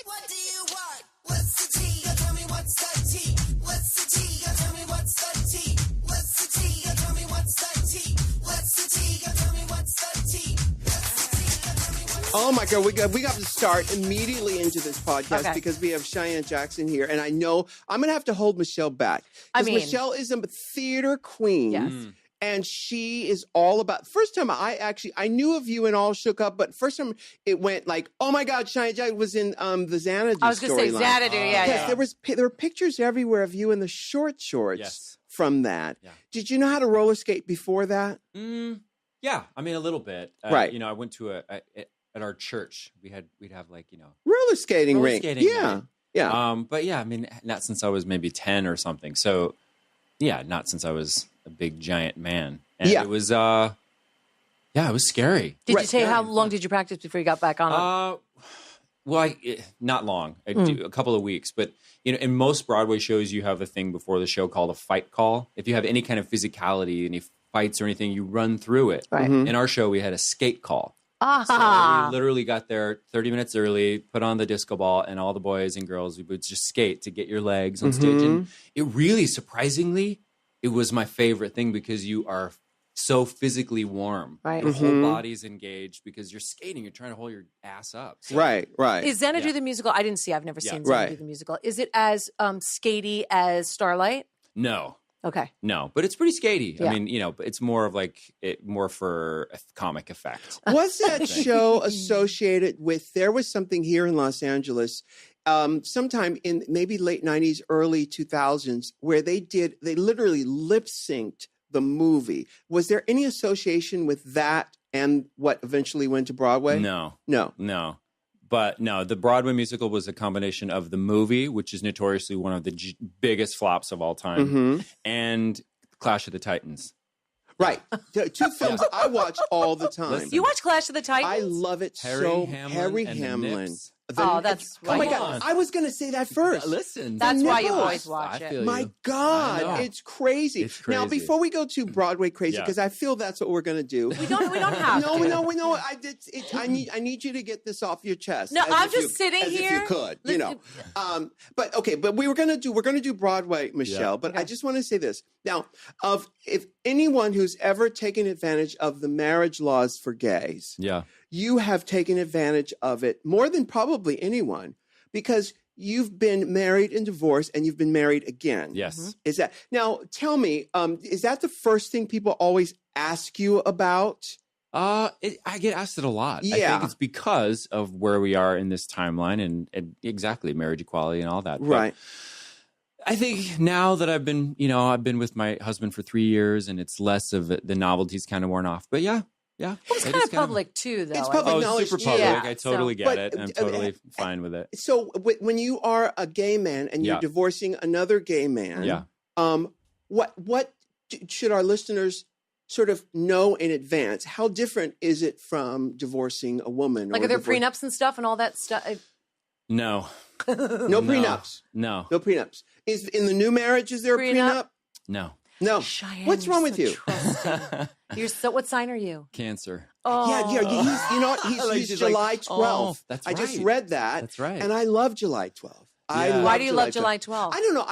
What do you want? What's the tea? Tell me what's the tea? What's the tea? Tell me what's the tea? What's the tea? Tell me what's the tea? What's the tea? Tell me what's the tea? Oh my God, we got to start immediately into this podcast because we have Cheyenne Jackson here, and I know I'm going to have to hold Michelle back. Michelle is a theater queen. Yes. And she is all about. First time I knew of you and All Shook Up, but first time it went like, oh my God, Cheyenne Jackson was in the Xanadu. I was going to say Xanadu, yeah. There were pictures everywhere of you in the shorts from that. Yeah. Did you know how to roller skate before that? Yeah, I mean a little bit. Right. You know, I went to at our church. We'd have like roller skating rink. Yeah. But yeah, I mean not since I was maybe 10 or something. So yeah, not since I was a big giant man. And it was it was scary. Did you say how long did you practice before you got back on it? Well, not long. I do a couple of weeks, but in most Broadway shows, you have a thing before the show called a fight call. If you have any kind of physicality, any fights or anything, you run through it. Right. In our show, we had a skate call. So we literally got there 30 minutes early, put on the disco ball, and all the boys and girls would just skate to get your legs on stage. And it really, surprisingly, it was my favorite thing because you are so physically warm. Right. Your whole body's engaged because you're skating. You're trying to hold your ass up. So, Right. Is Xanadu the musical? I didn't see. I've never seen Xanadu the musical. Is it as skatey as Starlight? No. Okay. No, but it's pretty skatey. Yeah. I mean, but it's more of more for a comic effect. Was that show associated with, there was something here in Los Angeles sometime in maybe late 90s, early 2000s, where they literally lip synced the movie. Was there any association with that and what eventually went to Broadway? No. But no, the Broadway musical was a combination of the movie, which is notoriously one of the biggest flops of all time, and Clash of the Titans. Right. Two films I watch all the time. Listen. You watch Clash of the Titans? I love it Harry Hamlin. Oh, that's right. Oh my God. I was going to say that first. Listen. That's why you always watch it. My God. It's crazy. Now, before we go to Broadway crazy, because I feel that's what we're going to do. We don't have to. No. I need you to get this off your chest. No, I'm just sitting here. If you could, But we're going to do Broadway, Michelle. But I just want to say this. Now, if anyone who's ever taken advantage of the marriage laws for gays, you have taken advantage of it more than probably anyone because you've been married and divorced and you've been married again. Yes. Is that now? Tell me, is that the first thing people always ask you about? I get asked it a lot. Yeah. I think it's because of where we are in this timeline and exactly marriage equality and all that. Right. But I think now that I've been with my husband for 3 years and it's less of it, the novelty's kind of worn off. But yeah. Well, it's kind of public too, though. It's public knowledge. Super public. Yeah, I totally get it. I'm totally fine with it. So when you are a gay man and you're divorcing another gay man, what should our listeners sort of know in advance? How different is it from divorcing a woman? Like, are there prenups and stuff and all that stuff? No. No prenups. No. No prenups. Is in the new marriage? Is there a prenup? No. No. Cheyenne, what's wrong with you? What sign are you? Cancer. Oh. Yeah. He's July 12th. That's I just read that. That's right. And I love July 12th. Why do you love July 12th? I don't know.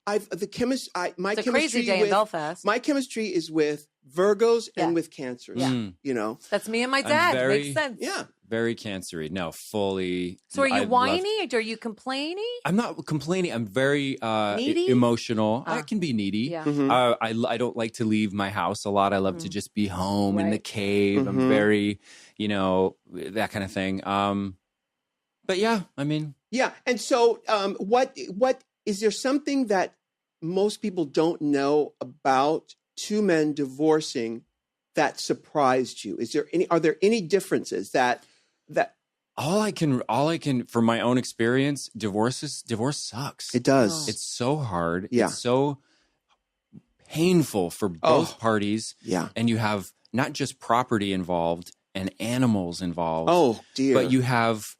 It's a crazy day in Belfast. My chemistry is with Virgos and with Cancers. Yeah. That's me and my dad. Makes sense. Yeah. Very cancery. No, fully. So are you whiny? Are you complaining? I'm not complaining. I'm very needy? Emotional. I can be needy. Yeah. I don't like to leave my house a lot. I love to just be home in the cave. I'm very, that kind of thing. But yeah, I mean. Yeah. And so what is there something that most people don't know about two men divorcing that surprised you? Are there any differences that all I can from my own experience, divorce sucks. It does. It's so hard. Yeah. It's so painful for both parties. Yeah. And you have not just property involved and animals involved. Oh, dear. But you have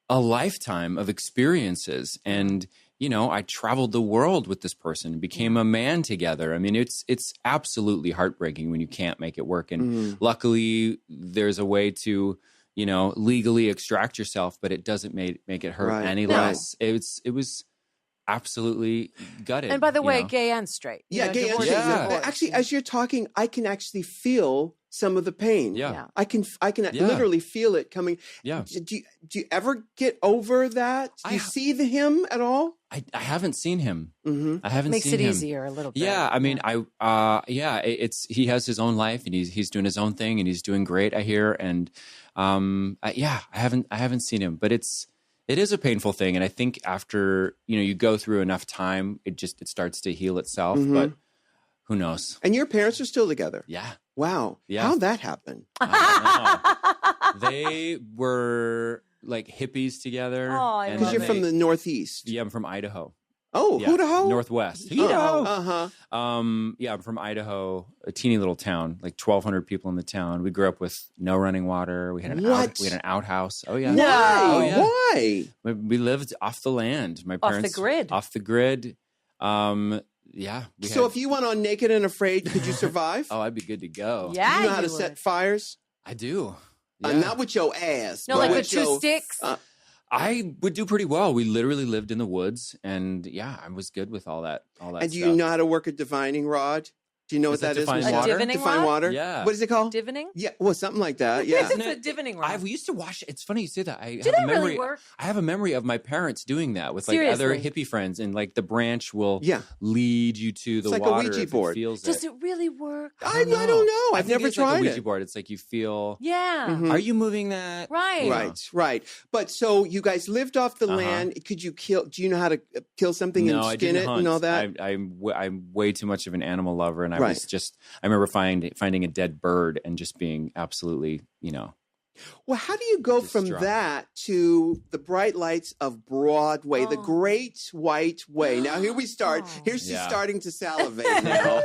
a lifetime of experiences. And, I traveled the world with this person, became a man together. I mean, it's absolutely heartbreaking when you can't make it work. And luckily there's a way to, legally extract yourself, but it doesn't make it hurt any less. It was absolutely gutted. And by the way, gay and straight. Gay and straight. Actually, as you're talking, I can actually feel some of the pain. Yeah. I can literally feel it coming. Yeah. Do you ever get over that? Do you see him at all? I haven't seen him. Mm-hmm. I haven't Makes seen him. Makes it easier a little bit. Yeah, I mean, he has his own life and he's doing his own thing and he's doing great, I hear. And I haven't seen him, but it is a painful thing. And I think after, you go through enough time, it starts to heal itself, but who knows? And your parents are still together? Yeah. Wow. Yeah. How'd that happen? They were like hippies together. Because you're from the Northeast. Yeah, I'm from Idaho. Oh, yeah. Idaho? Northwest. Idaho. Uh-huh. I'm from Idaho, a teeny little town, like 1,200 people in the town. We grew up with no running water. We had an outhouse. Oh, yeah. Why? Oh, yeah. Why? We lived off the land. My parents off the grid. Yeah. If you went on Naked and Afraid, could you survive? Oh, I'd be good to go. Yeah, do you know how to set fires? I do. Yeah. Not with your ass. No, like with 2 sticks. I would do pretty well. We literally lived in the woods, and I was good with all that. And do you know how to work a divining rod? Do you know what that is? Define water? Define water? Yeah. What is it called? Divining? Yeah, well, something like that. Yeah. It's a divining rod. We used to watch. It's funny you say that. Do they really work? I have a memory of my parents doing that with like other hippie friends, and like the branch will lead you to the water. It's like a Ouija board. Does it really work? I don't know. I've never tried like a Ouija board. It's like you feel. Yeah. Mm-hmm. Are you moving that? Right. But so you guys lived off the land. Could you kill? Do you know how to kill something and skin it and all that? I'm way too much of an animal lover, and I was just. I remember finding a dead bird and just being absolutely, Well, how do you go from that to the bright lights of Broadway, the Great White Way? Now, here we start. Here's she's starting to salivate now.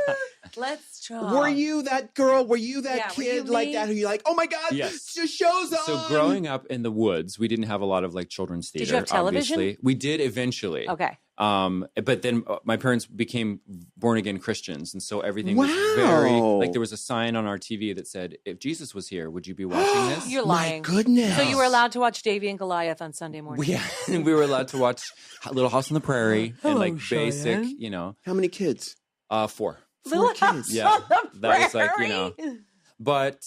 Let's try. Were you that girl? Were you that kid like that who you're like, oh my God, yes. the show's on? So growing up in the woods, we didn't have a lot of like children's theater. Did you have television? Obviously. We did eventually. Okay. But then my parents became born again Christians, and so everything was very like there was a sign on our TV that said, "If Jesus was here, would you be watching this?" You're lying. My goodness! So you were allowed to watch Davy and Goliath on Sunday morning. We were allowed to watch Little House on the Prairie and like basic, How many kids? 4. Little kids. House on the That was Prairie. like But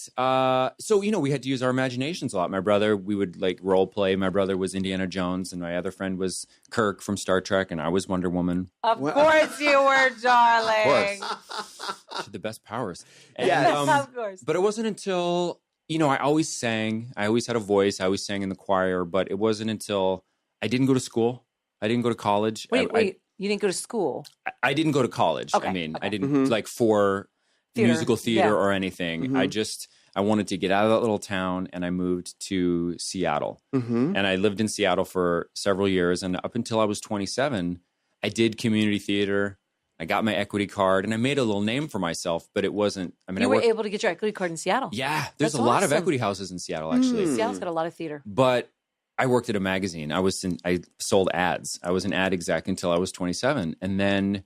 so we had to use our imaginations a lot. My brother, we would like role play. My brother was Indiana Jones, and my other friend was Kirk from Star Trek, and I was Wonder Woman. Of course you were, darling. Of course, she had the best powers. Yes, of course. But it wasn't until I always sang. I always had a voice. I always sang in the choir. But it wasn't until I didn't go to school. I didn't go to college. Wait. You didn't go to school? I didn't go to college. Okay, I didn't like for musical theater or anything. Mm-hmm. I wanted to get out of that little town, and I moved to Seattle. Mm-hmm. And I lived in Seattle for several years. And up until I was 27, I did community theater. I got my equity card, and I made a little name for myself, but it wasn't. I mean, you were able to get your equity card in Seattle. Yeah, there's a lot of equity houses in Seattle, actually. Seattle's got a lot of theater. But I worked at a magazine. I sold ads. I was an ad exec until I was 27. And then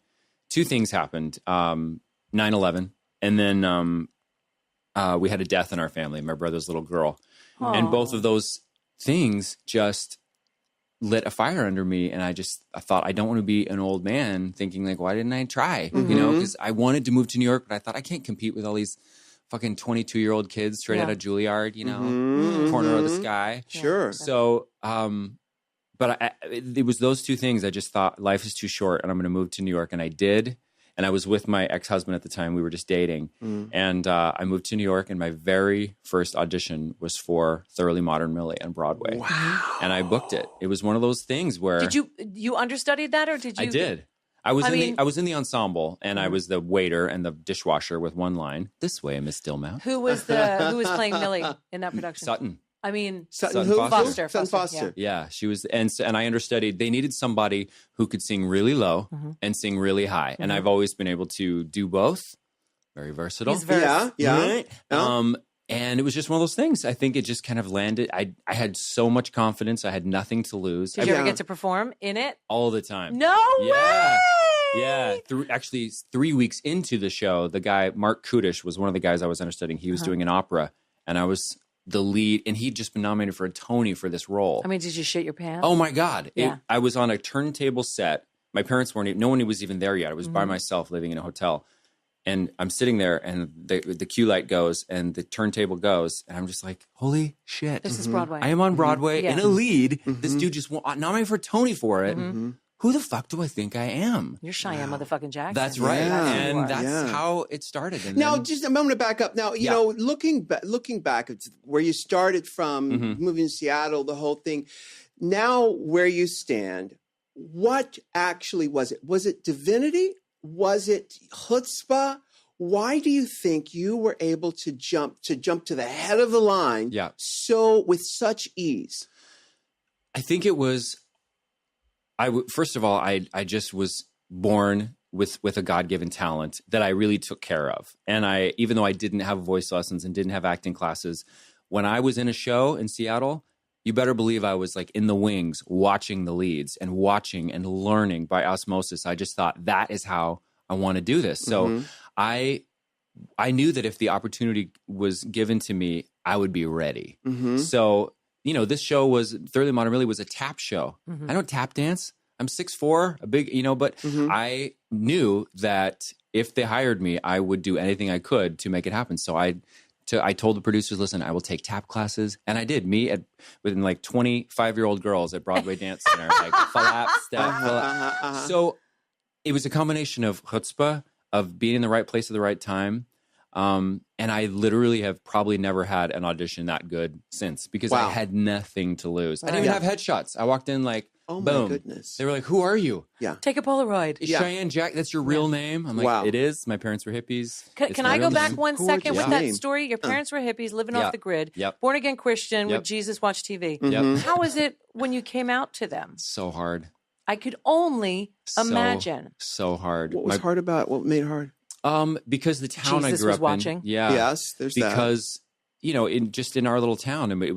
2 things happened. 9/11. And then we had a death in our family, my brother's little girl. Aww. And both of those things just lit a fire under me. And I thought, I don't want to be an old man thinking like, why didn't I try? Because I wanted to move to New York, but I thought I can't compete with all these fucking 22-year-old kids straight out of Juilliard, corner of the sky. Sure. So, but it was those 2 things. I just thought life is too short and I'm going to move to New York. And I did. And I was with my ex-husband at the time. We were just dating. And I moved to New York, and my very first audition was for Thoroughly Modern Millie on Broadway. Wow. And I booked it. It was one of those things where... Did you understudied that, or did you... I did. I was in the ensemble, and I was the waiter and the dishwasher with one line. This way, Miss Dillmouth. Who was playing Millie in that production? Sutton. I mean, Sutton Foster. Sutton Foster. Yeah, she was, and I understudied. They needed somebody who could sing really low and sing really high, and I've always been able to do both. Very versatile. He's versed. Yeah. Right? And it was just one of those things. I think it just kind of landed. I had so much confidence. I had nothing to lose. Did you ever get to perform in it? All the time. No way! Yeah. Actually, 3 weeks into the show, the guy, Mark Kudish, was one of the guys I was understudying. He was doing an opera, and I was the lead, and he'd just been nominated for a Tony for this role. I mean, did you shit your pants? Oh my God. Yeah. I was on a turntable set. My parents no one was even there yet. I was by myself living in a hotel. And I'm sitting there and the cue light goes and the turntable goes. And I'm just like, holy shit. This is Broadway. I am on Broadway in a lead. This dude just nominated for a Tony for it. Who the fuck do I think I am? You're Cheyenne motherfucking Jackson. That's right. Yeah. And that's how it started. And now, then, just a moment to back up. Now, you know, looking back at where you started from, moving to Seattle, the whole thing. Now, where you stand, what actually was it? Was it divinity? Was it chutzpah? Why do you think you were able to jump to the head of the line so with such ease? I think it was. First of all, I just was born with a God-given talent that I really took care of. And even though I didn't have voice lessons and didn't have acting classes, when I was in a show in Seattle, you better believe I was like in the wings watching the leads and watching and learning by osmosis. I just thought that is how I want to do this. So I knew that if the opportunity was given to me, I would be ready. So, you know, this show Thoroughly Modern really was a tap show. I don't tap dance. I'm 6'4", a big, but I knew that if they hired me, I would do anything I could to make it happen. So I told the producers, listen, I will take tap classes. And I did. Within like 25-year-old girls at Broadway Dance Center, like flap, step, flap. So it was a combination of chutzpah, of being in the right place at the right time. And I literally have probably never had an audition that good since because I had nothing to lose. I didn't even have headshots. I walked in like, oh boom. My goodness. They were like, who are you? Yeah. Take a Polaroid. Cheyenne Jack, that's your real name? I'm like, it is. My parents were hippies. Can I go back one second with that name? story? Your parents were hippies, living off the grid, born again Christian with Jesus Watch TV. How was it when you came out to them? So hard. I could only imagine. So hard. What was hard about it? What made it hard? Because the town Jesus I grew was up watching. in. Yeah. Yes, there's that. Because, in our little town, I mean,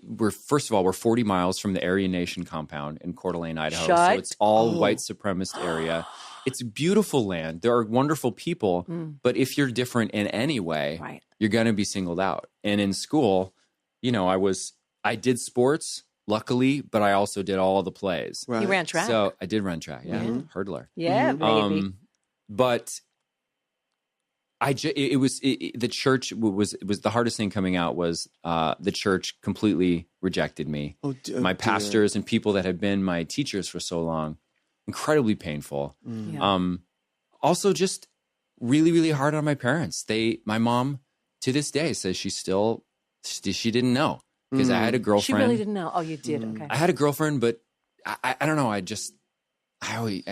we're 40 miles from the Aryan Nation compound in Coeur d'Alene, Idaho. So it's all white supremacist area. It's a beautiful land. There are wonderful people, but if you're different in any way, you're going to be singled out. And in school, I did sports, luckily, but I also did all the plays. Right. You ran track. So I did run track. Yeah. Hurdler. Yeah, baby. But the church was the hardest thing coming out was the church completely rejected me. My pastors and people that had been my teachers for so long, incredibly painful. Also just really, really hard on my parents. My mom to this day says she didn't know because I had a girlfriend. She really didn't know. Oh, you did. Okay. I had a girlfriend, but I don't know. Why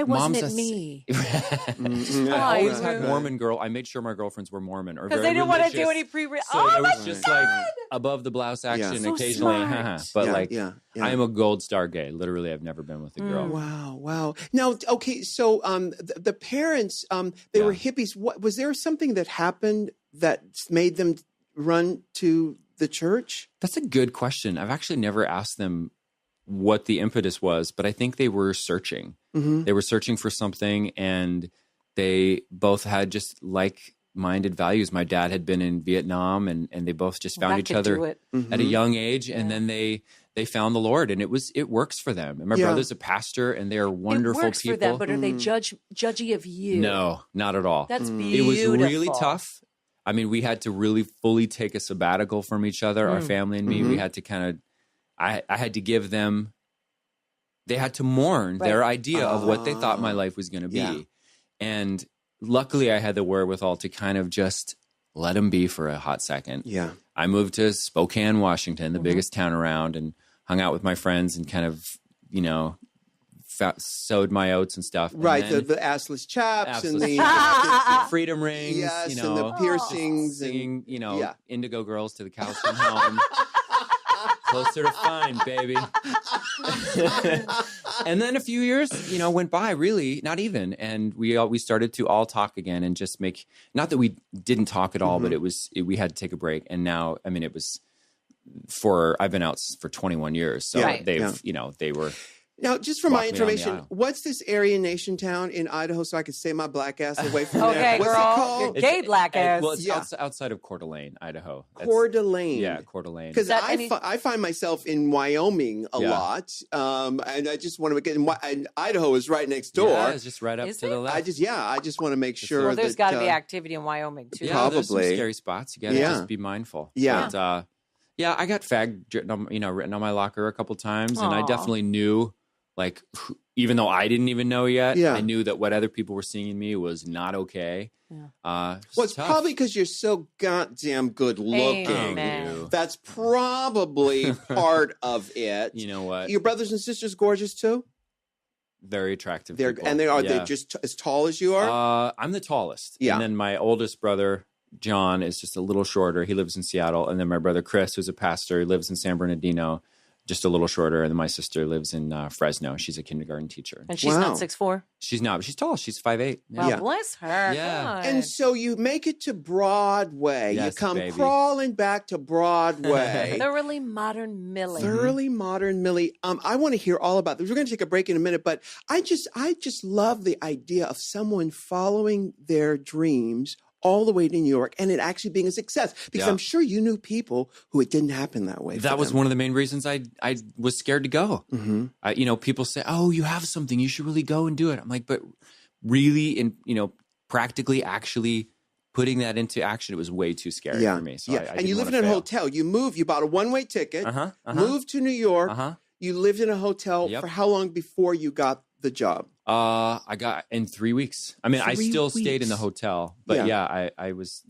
wasn't it me? I always had Mormon girl. I made sure my girlfriends were Mormon or because very they didn't religious. want to do any pre. So there was just like above the blouse action So occasionally. smart. I am a gold star gay. Literally, I've never been with a girl. Wow. Now, okay, so the parents, they were hippies. Was there something that happened that made them run to the church? That's a good question. I've actually never asked them what the impetus was, but I think they were searching. They were searching for something, and they both had just like-minded values. My dad had been in Vietnam, and they both just found each other at a young age, and then they found the Lord, and it works for them. And my brother's a pastor, and they are wonderful it works people. for them, but are they judgy of you? No, not at all. That's beautiful. It was really tough. I mean, we had to really fully take a sabbatical from each other, our family and me. We had to kind of I had to give them, they had to mourn their idea of what they thought my life was going to be. Yeah. And luckily I had the wherewithal to kind of just let them be for a hot second. Yeah. I moved to Spokane, Washington, the biggest town around, and hung out with my friends and kind of, sowed my oats and stuff. Right, and the assless chaps and the freedom rings, yes, and the piercings, singing, Indigo Girls to the cows come home. Closer to fine, baby. And then a few years, went by, really, not even. And we started to all talk again and just make, not that we didn't talk at all, but we had to take a break. And now, I've been out for 21 years. So they were. Now, just for my information, what's this Aryan Nation town in Idaho so I can say my black ass away from there? Okay, What's girl. it called? Gay black ass. Well, it's outside of Coeur d'Alene, Idaho. Coeur d'Alene. Yeah, Coeur d'Alene. Because I find myself in Wyoming a lot, and I just want to get and Idaho is right next door. Yeah, it's just right up to the left. I just want to make sure. Well, there's got to be activity in Wyoming too. Yeah, probably. There's some scary spots. You got to just be mindful. Yeah. But, I got fag written on my locker a couple times, and I definitely knew, like, even though I didn't even know yet, I knew that what other people were seeing in me was not okay. Yeah. It's probably because you're so goddamn good looking. Amen. That's probably part of it. You know what? Your brothers and sisters gorgeous too? Very attractive people. And they just as tall as you are? I'm the tallest. Yeah. And then my oldest brother, John, is just a little shorter. He lives in Seattle. And then my brother Chris, who's a pastor, he lives in San Bernardino, just a little shorter. And then my sister lives in Fresno. She's a kindergarten teacher. And she's not 6'4"? She's not, but she's tall. She's 5'8". Yeah. Well, bless her. Yeah. God. And so you make it to Broadway. Yes, you come baby. crawling back to Broadway. Thoroughly modern Millie. Thoroughly modern Millie. I want to hear all about this. We're going to take a break in a minute, but I just love the idea of someone following their dreams all the way to New York and it actually being a success. Because I'm sure you knew people who it didn't happen that way. That was one of the main reasons I was scared to go. Mm-hmm. People say, "Oh, you have something. You should really go and do it." I'm like, but really, practically, actually putting that into action, it was way too scary for me. So and you lived in a hotel. You bought a one-way ticket, moved to New York. You lived in a hotel for how long before you got the job? I got in 3 weeks. I mean, I still stayed in the hotel, but I was.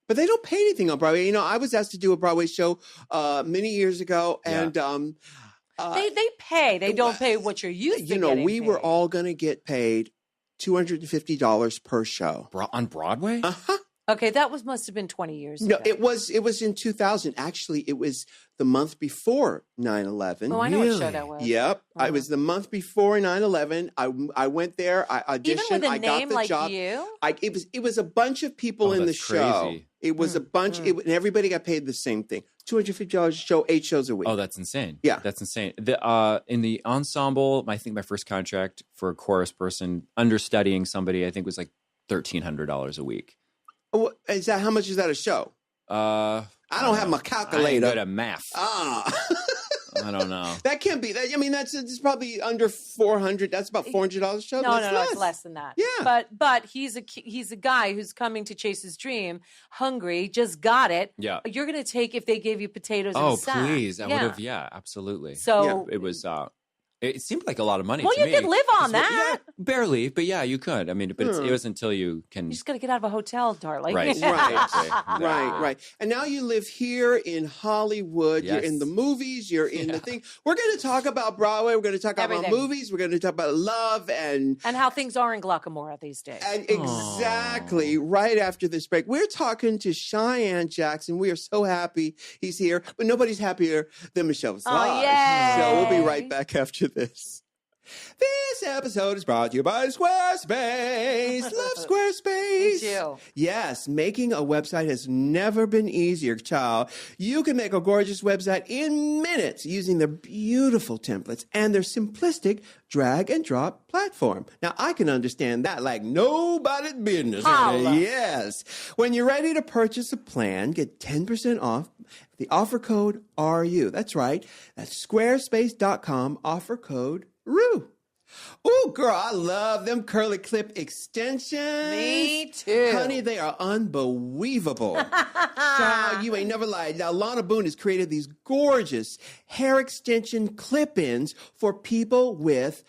But they don't pay anything on Broadway. I was asked to do a Broadway show many years ago, and they pay. They don't pay what you're used to. We were all going to get paid $250 per show on Broadway. Okay, that must have been 20 years ago. No, it was in 2000. Actually, it was the month before 9/11. Oh, I know what show that was. Yep. I was the month before 9/11. I went there. I auditioned. Even with a I name got the like job. You? It was a bunch of people in the show. Crazy. It was a bunch, and everybody got paid the same thing. $250 a show, 8 shows a week. Oh, that's insane. Yeah. That's insane. In the ensemble, I think my first contract for a chorus person understudying somebody, I think was like $1,300 a week. Is that how much is that a show? I don't have my calculator. I ain't good at math. I don't know. That can't be that. I mean, it's probably under 400. That's about $400 a show. No, it's less than that. Yeah, but he's a guy who's coming to chase his dream, hungry, just got it. Yeah, you're gonna take if they gave you potatoes. and a sack. Please, I would have. Yeah, absolutely. So it was. It seemed like a lot of money. Well, to you me. could live on that. Yeah, barely, but yeah, you could. I mean, but it was until you can. You just got to get out of a hotel, darling. Right. Right. And now you live here in Hollywood. Yes. You're in the movies. You're in the thing. We're going to talk about Broadway. We're going to talk about movies. We're going to talk about love and how things are in Glockamora these days. And exactly right after this break, we're talking to Cheyenne Jackson. We are so happy he's here, but nobody's happier than Michelle Visage. So we'll be right back after this. This episode is brought to you by Squarespace. Love Squarespace. Me too. Yes, making a website has never been easier, child. You can make a gorgeous website in minutes using their beautiful templates and their simplistic drag and drop platform. Now, I can understand that like nobody's business. Yes. When you're ready to purchase a plan, get 10% off the offer code RU. That's right. That's squarespace.com, offer code RU. Ooh, girl, I love them curly clip extensions. Me too. Honey, they are unbelievable. Child, you ain't never lied. Now, Lana Boone has created these gorgeous hair extension clip-ins for people with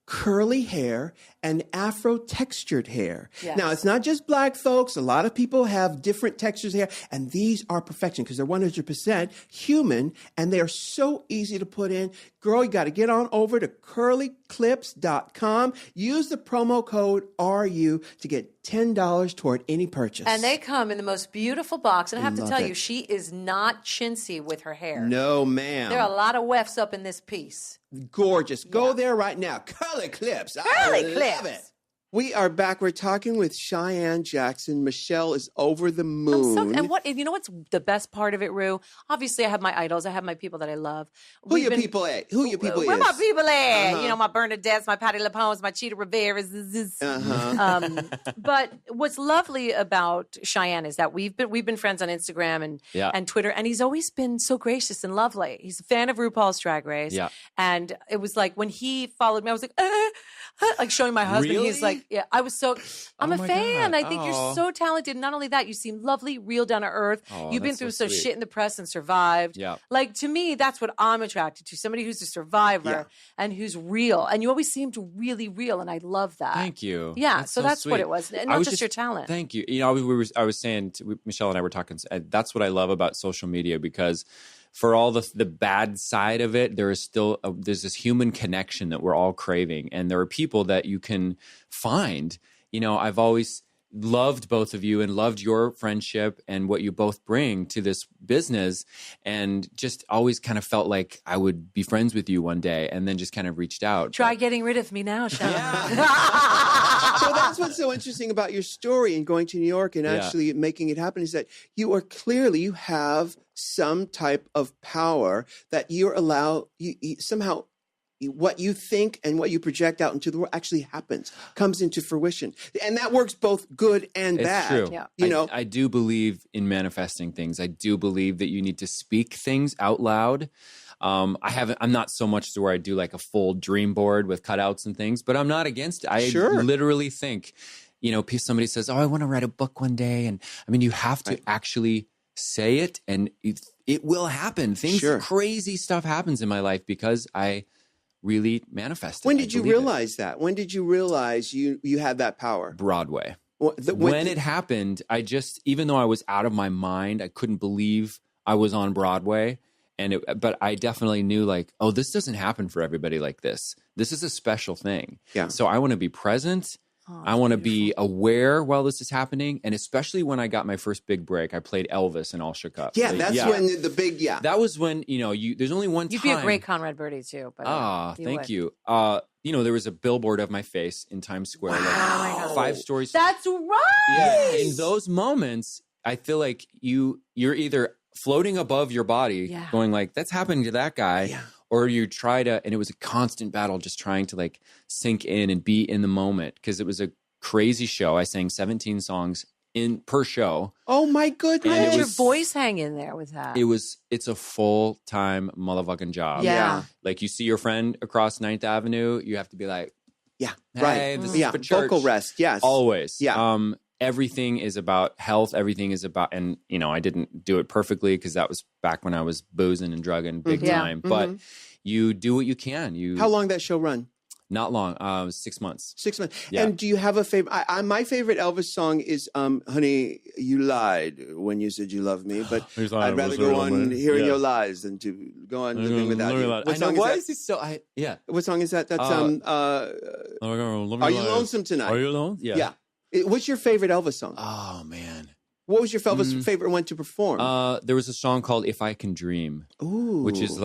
curly hair and afro-textured hair. Yes. Now, it's not just black folks. A lot of people have different textures of hair, and these are perfection because they're 100% human, and they are so easy to put in. Girl, you got to get on over to curlyclips.com. Use the promo code RU to get $10 toward any purchase. And they come in the most beautiful box. And I have to tell you, she is not chintzy with her hair. No, ma'am. There are a lot of wefts up in this piece. Gorgeous. Go there right now. Curly Clips. Curly I Clips. love it. We are back. We're talking with Cheyenne Jackson. Michelle is over the moon. And you know what's the best part of it, Rue? Obviously, I have my idols. I have my people that I love. Who your people at? Where my people at? You know, my Bernadettes, my Patti LuPones, my Cheetah Riveras. But what's lovely about Cheyenne is that we've been friends on Instagram and Twitter, and he's always been so gracious and lovely. He's a fan of RuPaul's Drag Race, and it was like when he followed me, I was like, like showing my husband. Really? He's like. Yeah, I'm a fan. God. I think you're so talented. Not only that, you seem lovely, real, down to earth. You've been through some shit in the press and survived. Yeah. Like, to me, that's what I'm attracted to. Somebody who's a survivor and who's real. And you always seemed really real, and I love that. Thank you. Yeah, so that's what it was. And not just your talent. Thank you. You know, I was saying, Michelle and I were talking, that's what I love about social media, because for all the bad side of it, there is still there's this human connection that we're all craving, and there are people that you can find. You know, I've always loved both of you and loved your friendship and what you both bring to this business, and just always kind of felt like I would be friends with you one day, and then just kind of reached out. Try getting rid of me now, Sean. So that's what's so interesting about your story and going to New York and actually making it happen, is that you have some type of power that you somehow what you think and what you project out into the world actually happens, comes into fruition. And that works both good and bad. It's true. Yeah. You know, I do believe in manifesting things. I do believe that you need to speak things out loud. I'm not so much to where I do like a full dream board with cutouts and things, but I'm not against it. I literally think, you know, somebody says, "Oh, I want to write a book one day." And I mean, you have to actually say it, and it will happen. Crazy stuff happens in my life because I really manifested. When did you realize that? When did you realize you had that power? Broadway. When it happened, even though I was out of my mind, I couldn't believe I was on Broadway. But I definitely knew, like, oh, this doesn't happen for everybody like this. This is a special thing. Yeah. So I want to be present. I want to be aware while this is happening. And especially when I got my first big break, I played Elvis in All Shook Up. Yeah, when the big, That was when, you know, there's only one time. You'd be a great Conrad Birdie, too. But, thank you. You know, there was a billboard of my face in Times Square. Wow. Like 5 stories. That's right. Yeah. In those moments, I feel like you're either floating above your body, going like, that's happening to that guy. Or you try to, and it was a constant battle just trying to like sink in and be in the moment, because it was a crazy show. I sang 17 songs per show. Oh my goodness. How did your voice hang in there with that? It's a full-time motherfucking job. Yeah. Like you see your friend across 9th Avenue, you have to be like, hey, this is for church. Vocal rest, yes. Always. Yeah. Everything is about health. Everything is about, and you know, I didn't do it perfectly because that was back when I was boozing and drugging big time. But you do what you can. How long that show run? Not long. 6 months. 6 months. Yeah. And do you have a favorite? My favorite Elvis song is "Honey, You Lied When You Said You Loved Me," but I'd rather go on hearing your lies than to go on living without you. What song is he so? What song is that? That's Are You Lonesome Tonight? Are You Alone? Yeah. What's your favorite Elvis song? Oh man. What was your favorite one to perform? There was a song called "If I Can Dream," which is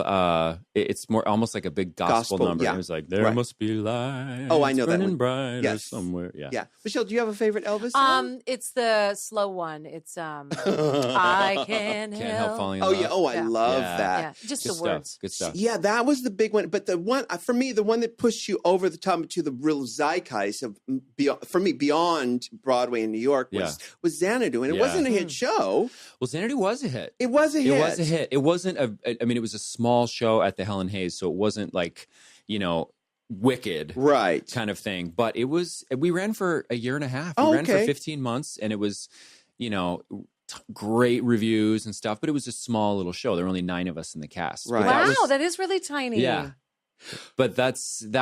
it's more almost like a big gospel number. Yeah. It was like, "There must be light." Oh, I know that one. Bright somewhere. Yeah. Michelle, do you have a favorite Elvis song? It's the slow one. It's I can't help falling in love. Oh yeah. Oh, I love that. Yeah. Just good the stuff. words. Good stuff. Yeah, that was the big one. But the one for me, the one that pushed you over the top to the real zeitgeist of beyond Broadway in New York was Xanadu, and it wasn't a hit show. Well, Xanadu was a hit. It was a hit. It was a hit. It wasn't I mean, it was a small show at the Helen Hayes, so it wasn't like, you know, Wicked kind of thing. But it was, we ran for a year and a half. We ran for 15 months, and it was, you know, great reviews and stuff, but it was a small little show. There were only 9 of us in the cast. Right. Wow, that is really tiny. Yeah. But that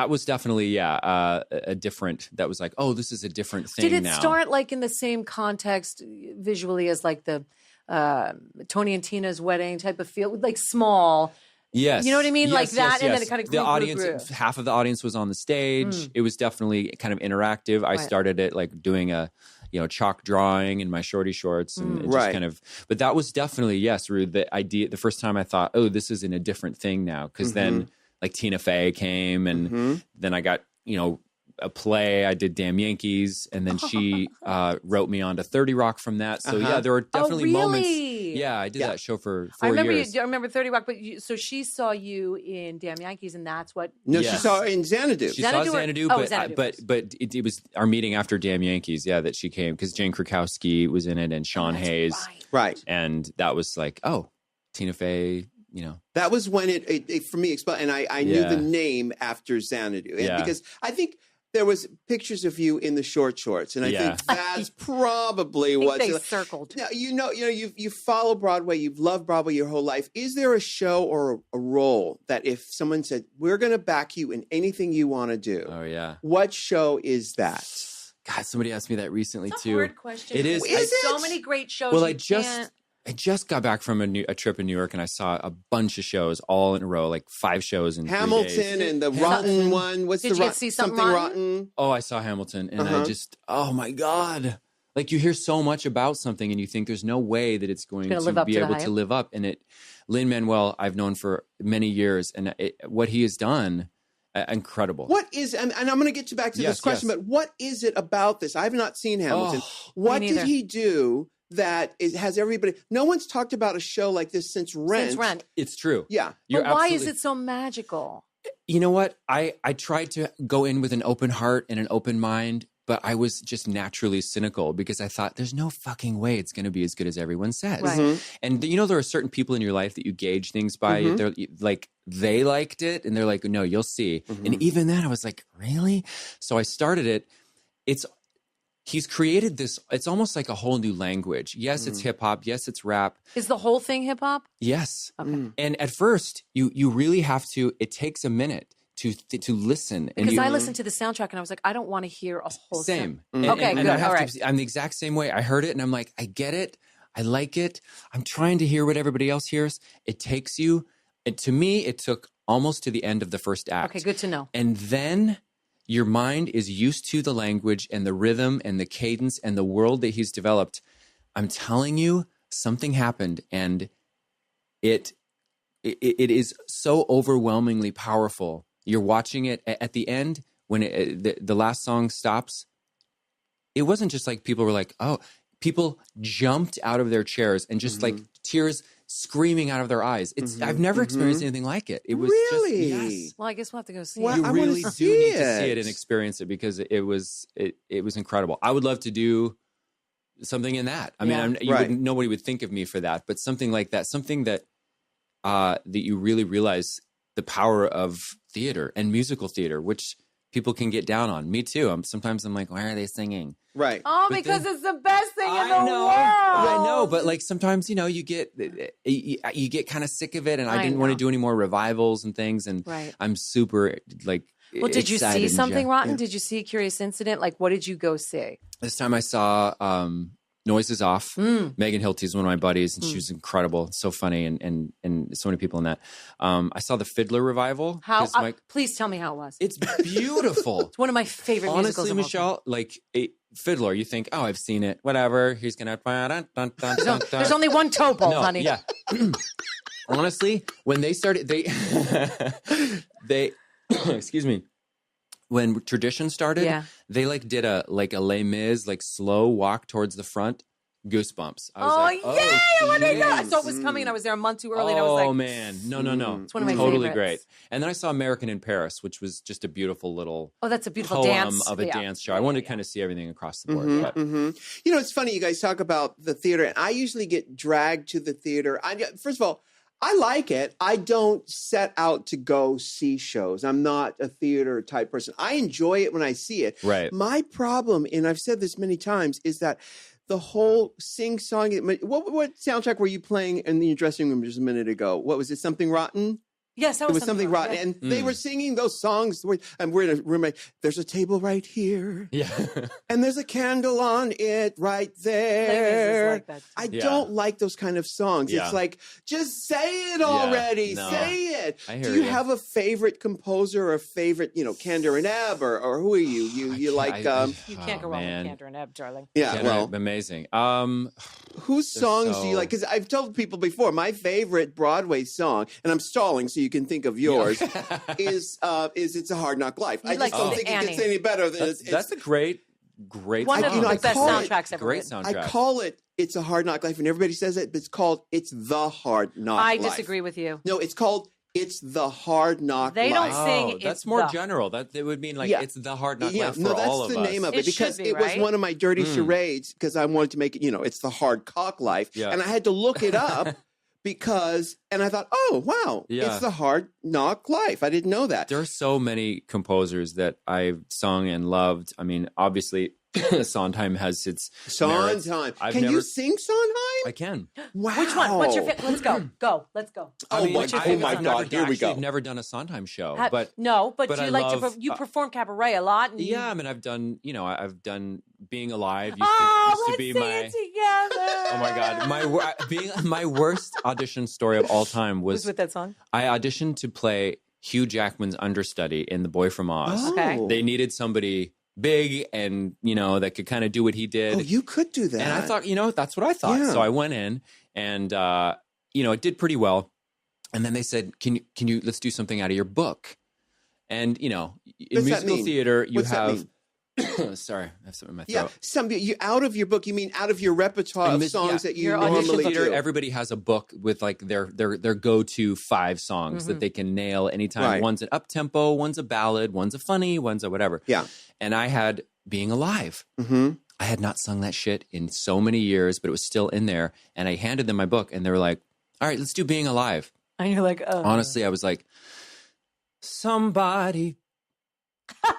was definitely, a different, that was like, oh, this is a different thing now. Did it start like in the same context visually as like the Tony and Tina's wedding type of feel, like small? Yes. You know what I mean? Yes, like that, yes. and then it kind of grew. Half of the audience was on the stage. It was definitely kind of interactive. I started it like doing a, you know, chalk drawing in my shorty shorts and it just kind of, but that was definitely, the idea, the first time I thought, oh, this is in a different thing now. Cause then like Tina Fey came and then I got, you know, a play. I did Damn Yankees, and then she wrote me onto 30 Rock from that. So yeah, there were definitely moments. Yeah, I did that show for 4 years. I remember 30 Rock, but so she saw you in Damn Yankees, and that's what. No, she saw in Xanadu. She saw Xanadu, but it was our meeting after Damn Yankees. Yeah, that she came because Jane Krakowski was in it and Sean Hayes, right? And that was like, oh, Tina Fey. You know, that was when it for me exploded, and I knew the name after Xanadu, because I think there was pictures of you in the short shorts, and I think that's probably what they circled. Now, you follow Broadway, you've loved Broadway your whole life. Is there a show or a role that if someone said, "We're going to back you in anything you want to do"? Oh yeah, what show is that? God, somebody asked me that recently it's too. A hard question. It is. So many great shows. Well, I just got back from a trip in New York, and I saw a bunch of shows all in a row, like 5 shows in 3 days. Hamilton and the Rotten one. What's Did the you see something rotten? Oh, I saw Hamilton, and I just, oh my God. Like you hear so much about something, and you think there's no way that it's going to be able to live up. And Lin-Manuel, I've known for many years, and what he has done, incredible. What is, and I'm going to get back to this question, but what is it about this? I have not seen Hamilton. What did he do that it has everybody? No one's talked about a show like this since Rent. It's true. Yeah. But why is it so magical? You know what? I tried to go in with an open heart and an open mind, but I was just naturally cynical because I thought there's no fucking way it's going to be as good as everyone says. Right. And there are certain people in your life that you gauge things by. They're like, they liked it, and they're like, no, you'll see. And even then I was like, really? So I started it. He's created this, it's almost like a whole new language. Yes, it's hip hop. Yes, it's rap. Is the whole thing hip hop? Yes. Okay. And at first, you really have to, it takes a minute to listen. Because I listened to the soundtrack and I was like, I don't want to hear a whole Same. Okay, good. All right. I'm the exact same way. I heard it and I'm like, I get it. I like it. I'm trying to hear what everybody else hears. It takes you, and to me, it took almost to the end of the first act. Okay, good to know. And then your mind is used to the language and the rhythm and the cadence and the world that he's developed. I'm telling you, something happened, and it is so overwhelmingly powerful. You're watching it at the end when the last song stops. It wasn't just like people were like, oh, people jumped out of their chairs and just like tears screaming out of their eyes. I've never experienced anything like it. It was really? just, yes. Well, I guess we'll have to go see Well, it. You I really wanna do need to see see it. it and experience it because it was incredible. I would love to do something in that. I mean, nobody would think of me for that, but something like that, something that that you really realize the power of theater and musical theater, which people can get down on. Me too. Sometimes I'm like, why are they singing? Right. Oh, because it's the best thing in the world. I know, but like sometimes, you get kind of sick of it, and I didn't want to do any more revivals and things, and I'm super like. Well, did you see something rotten? Did you see Curious Incident? Like, what did you go see? This time I saw Noises Off. Megan Hilty is one of my buddies, and she was incredible, so funny, and so many people in that. I saw the Fiddler revival. Please tell me how it was. It's beautiful. It's one of my favorite musicals. Honestly, Michelle, like Fiddler, you think, oh, I've seen it. Whatever. He's gonna. There's only one topo, honey. Yeah. Honestly, when they started, they excuse me. When Tradition started, they like did a Les Mis like slow walk towards the front. Goosebumps. I was yay! When they I saw it was coming. I was there a month too early. And I was like, oh man, no. It's one of my totally favorites. Great. And then I saw American in Paris, which was just a beautiful little that's a beautiful poem dance of a dance show. I wanted to kind of see everything across the board. It's funny you guys talk about the theater, and I usually get dragged to the theater. First of all, I like it. I don't set out to go see shows. I'm not a theater type person. I enjoy it when I see it. Right. My problem, and I've said this many times, is that the whole sing-song. What soundtrack were you playing in your dressing room just a minute ago? What was it? Something Rotten? Yes, that was something rotten. Yeah. And they were singing those songs. And we're in a room. There's a table right here. Yeah. And there's a candle on it right there. Like that. I don't like those kind of songs. Yeah. It's like, just say it already. No. Say it. I hear Do you you. have a favorite composer or a favorite, Kander and Ebb, or who are you? You like? You can't go wrong with Cantor and Ebb, darling. Yeah. Amazing. whose songs do you like? Because I've told people before, my favorite Broadway song, and I'm stalling so you can think of yours, is "It's a Hard Knock Life." I just don't think it gets any better than that's a great one of the best soundtracks ever. Great soundtrack. I call it "It's a Hard Knock Life," and everybody says it, but it's called "It's the Hard Knock Life." I disagree with you. No, it's called "It's the Hard Knock They Life." don't sing. That's more general. That it would mean like it's the hard knock life for all of us. No, that's the name of it because be, it was one of my dirty charades because I wanted to make it. It's the hard cock life, and I had to look it up and I thought, oh wow, it's the hard knock life. I didn't know that. There are so many composers that I've sung and loved. I mean, obviously. Sondheim has its Sondheim. Can you sing Sondheim? I can. Wow. Which one? What's your favorite? Let's go. Let's go. Oh my God! Here we go. I've never done a Sondheim show, but you perform cabaret a lot. And I mean, I've done. I've done Being Alive. Let's to be sing my. It together. Oh my God! My worst audition story of all time was with that song. I auditioned to play Hugh Jackman's understudy in The Boy from Oz. Oh. Okay. They needed somebody big and that could kind of do what he did. Oh, you could do that. And I thought, that's what I thought. Yeah. So I went in and it did pretty well. And then they said, can you let's do something out of your book. And in musical theater you have sorry, I have something in my throat. You out of your book, you mean out of your repertoire of songs that you normally do. Everybody has a book with like their go-to 5 songs that they can nail anytime. Right. One's an up-tempo, one's a ballad, one's a funny, one's a whatever. Yeah. And I had Being Alive. Mm-hmm. I had not sung that shit in so many years, but it was still in there. And I handed them my book and they were like, all right, let's do Being Alive. And you're like, oh. Honestly, I was like, somebody. And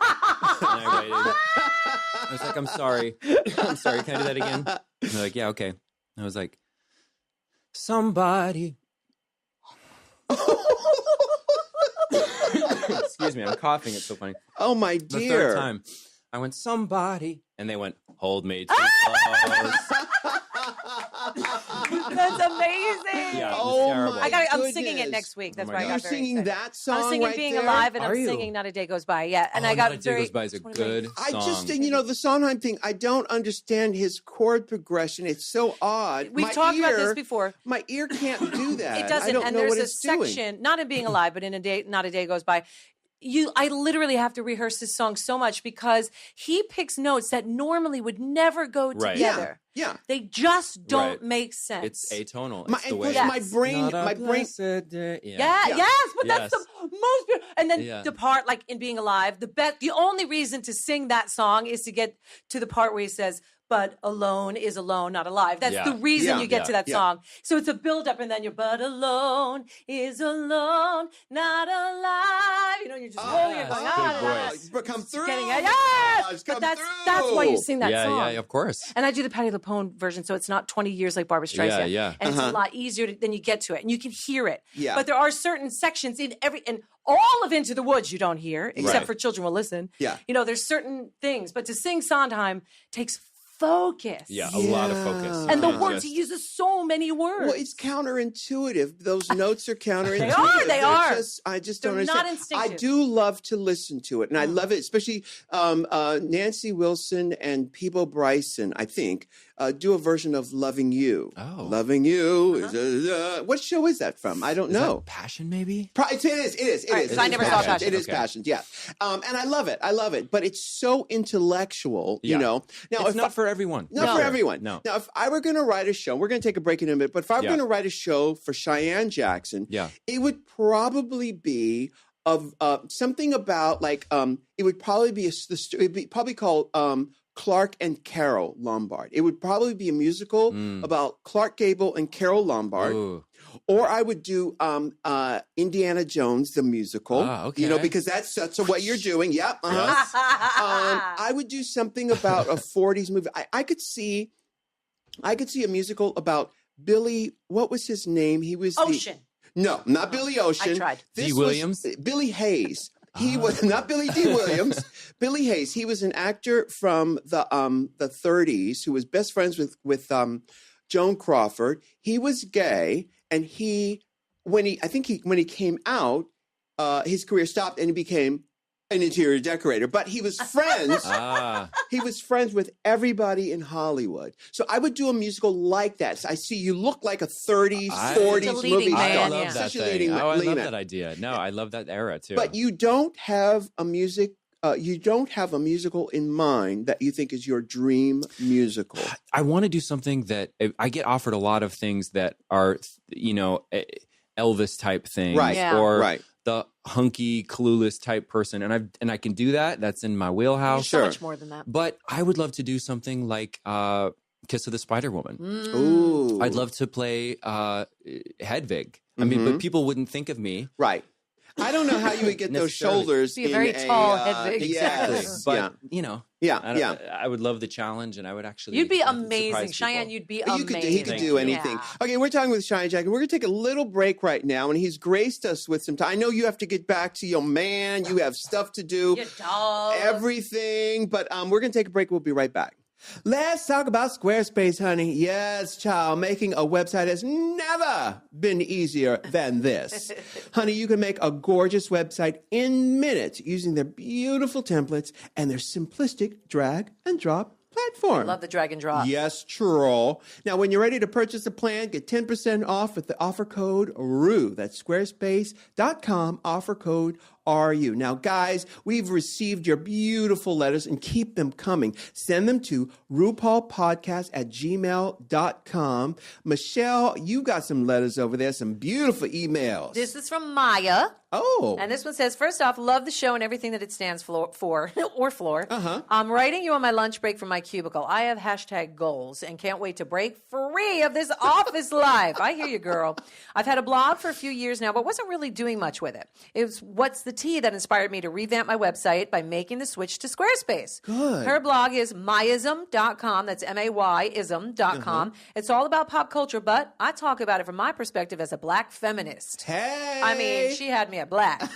I waited. I was like, I'm sorry. I'm sorry. Can I do that again? And they're like, yeah, okay. And I was like, somebody. Excuse me, I'm coughing. It's so funny. Oh, my dear. The third time, I went, somebody. And they went, hold me too close. That's amazing. Yeah, it was terrible. I'm singing it next week. That's why I got You're very singing excited. that song. I'm singing right Being there? Alive, and I'm singing Not a Day Goes By. Yeah, and I got Not a Day Goes By is a good song. I just, the Sondheim thing, I don't understand his chord progression. It's so odd. We've talked about this before. My ear can't do that. It doesn't. I don't and know there's what a it's doing. section, not in Being Alive, but in Not a Day Goes By. I literally have to rehearse this song so much because he picks notes that normally would never go together. Yeah. They just don't make sense. It's atonal. My brain. Yes, but that's the most beautiful. And then the part, like in Being Alive, the only reason to sing that song is to get to the part where he says, but alone is alone, not alive. That's the reason you get to that song. So it's a build-up, and then you're, but alone is alone, not alive. You're just holding it, going, come through. But that's why you sing that song. Yeah, of course. And I do the Patti LuPone version, so it's not 20 years like Barbra Streisand. Yeah. And it's a lot easier then you get to it, and you can hear it. Yeah. But there are certain sections and all of Into the Woods you don't hear, except for Children Will Listen. Yeah. There's certain things, but to sing Sondheim takes focus. Yeah, a lot of focus. And the words, he uses so many words. Well, it's counterintuitive. Those notes are counterintuitive. They are. I just They're don't understand. not instinctive. I do love to listen to it, and I love it, especially Nancy Wilson and Peebo Bryson, I think, do a version of Loving You. Oh. Loving You. What show is that from? I don't know. Passion, maybe? It is. So I never saw Passion. It is Passion, yeah. And I love it. But it's so intellectual, Now, it's not for everyone. Not for everyone. No. Now, if I were going to write a show, we're going to take a break in a minute, but if I were going to write a show for Cheyenne Jackson, it would probably be of something about like it would probably be it'd be probably called Clark and Carol Lombard. It would probably be a musical about Clark Gable and Carol Lombard. Ooh. Or I would do Indiana Jones the musical, because that's what you're doing. Yep. I would do something about a 40s movie. I could see a musical about Billy. What was his name? He was Ocean. No, not Billy Ocean. I tried. D. Williams? Billy Hayes. He was not Billy D. Williams. Billy Hayes. He was an actor from the 30s who was best friends with Joan Crawford. He was gay, and when he came out, his career stopped, and he became an interior decorator, but he was friends. He was friends with everybody in Hollywood. So I would do a musical like that. So I see you look like a 30s, 40s movie star. I love that thing. I love that idea. No, I love that era too. But you don't have a musical in mind that you think is your dream musical. I want to do something that I get offered a lot of things that are, Elvis type things, or the hunky, clueless type person, and I can do that. That's in my wheelhouse. So much more than that. But I would love to do something like Kiss of the Spider Woman. Ooh, I'd love to play Hedwig. I mean, but people wouldn't think of me, right? I don't know how you would get those shoulders. Be a very tall Hedwig. Exactly. Yes, but I would love the challenge, and I would actually. You'd be amazing, Cheyenne. You'd be amazing. He could do anything. Yeah. Okay, we're talking with Cheyenne Jackson. We're going to take a little break right now, and he's graced us with some time. I know you have to get back to your man. You have stuff to do. Your dog. Everything. But we're going to take a break. We'll be right back. Let's talk about Squarespace, honey. Yes, child, making a website has never been easier than this. Honey, you can make a gorgeous website in minutes using their beautiful templates and their simplistic drag and drop platform. I love the drag and drop. Yes, true. Now, when you're ready to purchase a plan, get 10% off with the offer code RU. That's squarespace.com, offer code RU. Now, guys, we've received your beautiful letters and keep them coming. Send them to RuPaulPodcast@gmail.com. Michelle, you got some letters over there, some beautiful emails. This is from Maya. Oh. And this one says, first off, love the show and everything that it stands for or floor. I'm writing you on my lunch break from my cubicle. I have hashtag goals and can't wait to break free of this office life. I hear you, girl. I've had a blog for a few years now, but wasn't really doing much with it. It was What's the Tea that inspired me to revamp my website by making the switch to Squarespace. Good. Her blog is myism.com. That's MAYism.com. It's all about pop culture, but I talk about it from my perspective as a black feminist. Hey. I mean, she had me at black.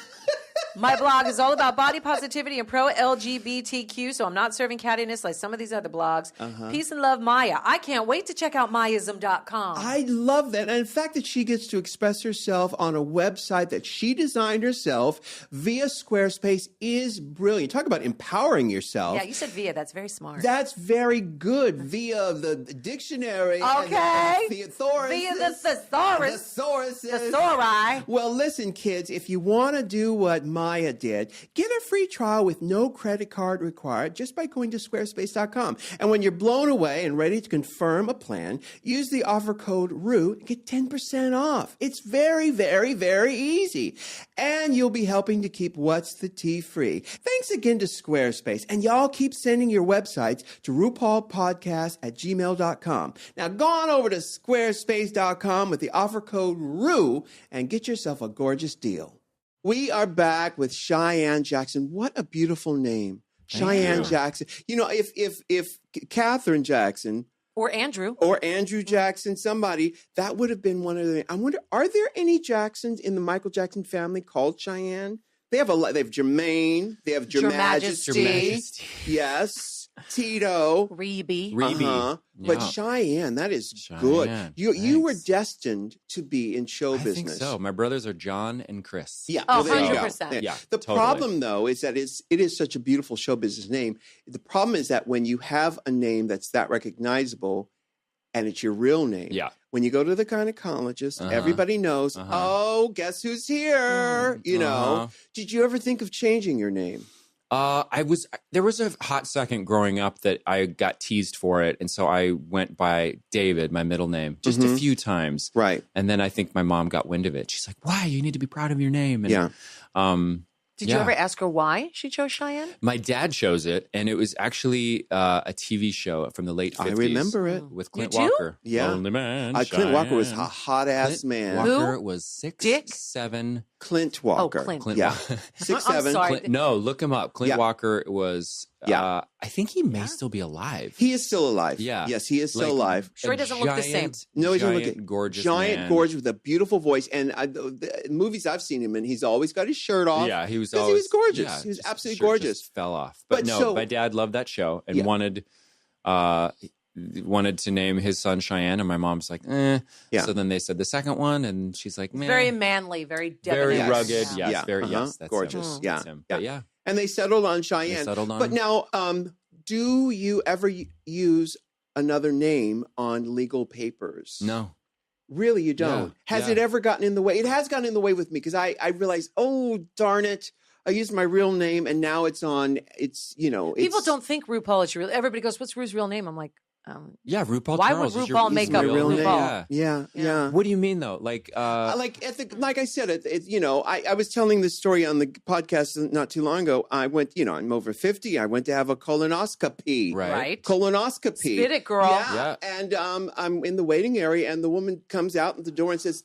My blog is all about body positivity and pro-LGBTQ, so I'm not serving cattiness like some of these other blogs. Peace and love, Maya. I can't wait to check out myism.com. I love that. And the fact that she gets to express herself on a website that she designed herself via Squarespace is brilliant. Talk about empowering yourself. Yeah, you said via. That's very smart. That's very good. Via the dictionary. Okay. And the thesaurus. Via the thesaurus. Thesauruses. Thesauri. Well, listen, kids, if you want to do what Maya did, get a free trial with no credit card required just by going to squarespace.com. And when you're blown away and ready to confirm a plan, use the offer code RU and get 10% off. It's very, very, very easy. And you'll be helping to keep What's the Tea free. Thanks again to Squarespace. And y'all keep sending your websites to RuPaulPodcast@gmail.com. Now go on over to squarespace.com with the offer code RU and get yourself a gorgeous deal. We are back with Cheyenne Jackson. What a beautiful name. Cheyenne Jackson. You know, if Catherine Jackson or Andrew Jackson, somebody, that would have been one of the, I wonder, are there any Jacksons in the Michael Jackson family called Cheyenne? They have they have Jermaine, they have Your Majesty. Yes. Tito. Rebe. But Cheyenne, that is good. You were destined to be in show business. I think so. My brothers are John and Chris. Yeah. Oh, 100%. Yeah. The problem, though, is that it is such a beautiful show business name. The problem is that when you have a name that's that recognizable and it's your real name, when you go to the gynecologist, everybody knows, oh, guess who's here? You know. Did you ever think of changing your name? There was a hot second growing up that I got teased for it. And so I went by David, my middle name, just a few times. Right. And then I think my mom got wind of it. She's like, why? You need to be proud of your name. And, Did you ever ask her why she chose Cheyenne? My dad chose it, and it was actually a TV show from the late 50s. I remember it. With Clint Walker. Yeah. Lonely Man, Clint Walker was a hot-ass man. Walker was 6'7". Clint Walker. Oh, Clint. Yeah. 6'7". sorry. No, look him up. Clint Walker was... I think he may still be alive. He is still alive. Yeah. Yes, he is still alive. Sure, he doesn't look the same. No, he doesn't look gorgeous. Giant, gorgeous with a beautiful voice. And the movies I've seen him in, he's always got his shirt off. Yeah, he was gorgeous. Yeah, he was absolutely gorgeous. Just fell off. But no, my dad loved that show and wanted. wanted to name his son Cheyenne, and my mom's like, eh. Yeah. So then they said the second one, and she's like, meh. Very manly, very debonair. Very rugged. Yes. Yes, Yeah. very Uh-huh. yes, that's Gorgeous. him. Yeah. That's him. Yeah. But yeah, And they settled on Cheyenne. they settled on. But now, do you ever use another name on legal papers? No. Really, you don't? Has it ever gotten in the way? It has gotten in the way with me because I realized, oh, darn it. I used my real name and now it's People don't think RuPaul is real. Everybody goes, what's Ru's real name? I'm like, yeah, RuPaul. Why Charles would is your RuPaul make up real RuPaul? name. Yeah. What do you mean though? Like I said, I was telling this story on the podcast not too long ago. I went, I'm over 50. I went to have a colonoscopy. Right. Colonoscopy. Spit it, girl. Yeah. And I'm in the waiting area and the woman comes out at the door and says,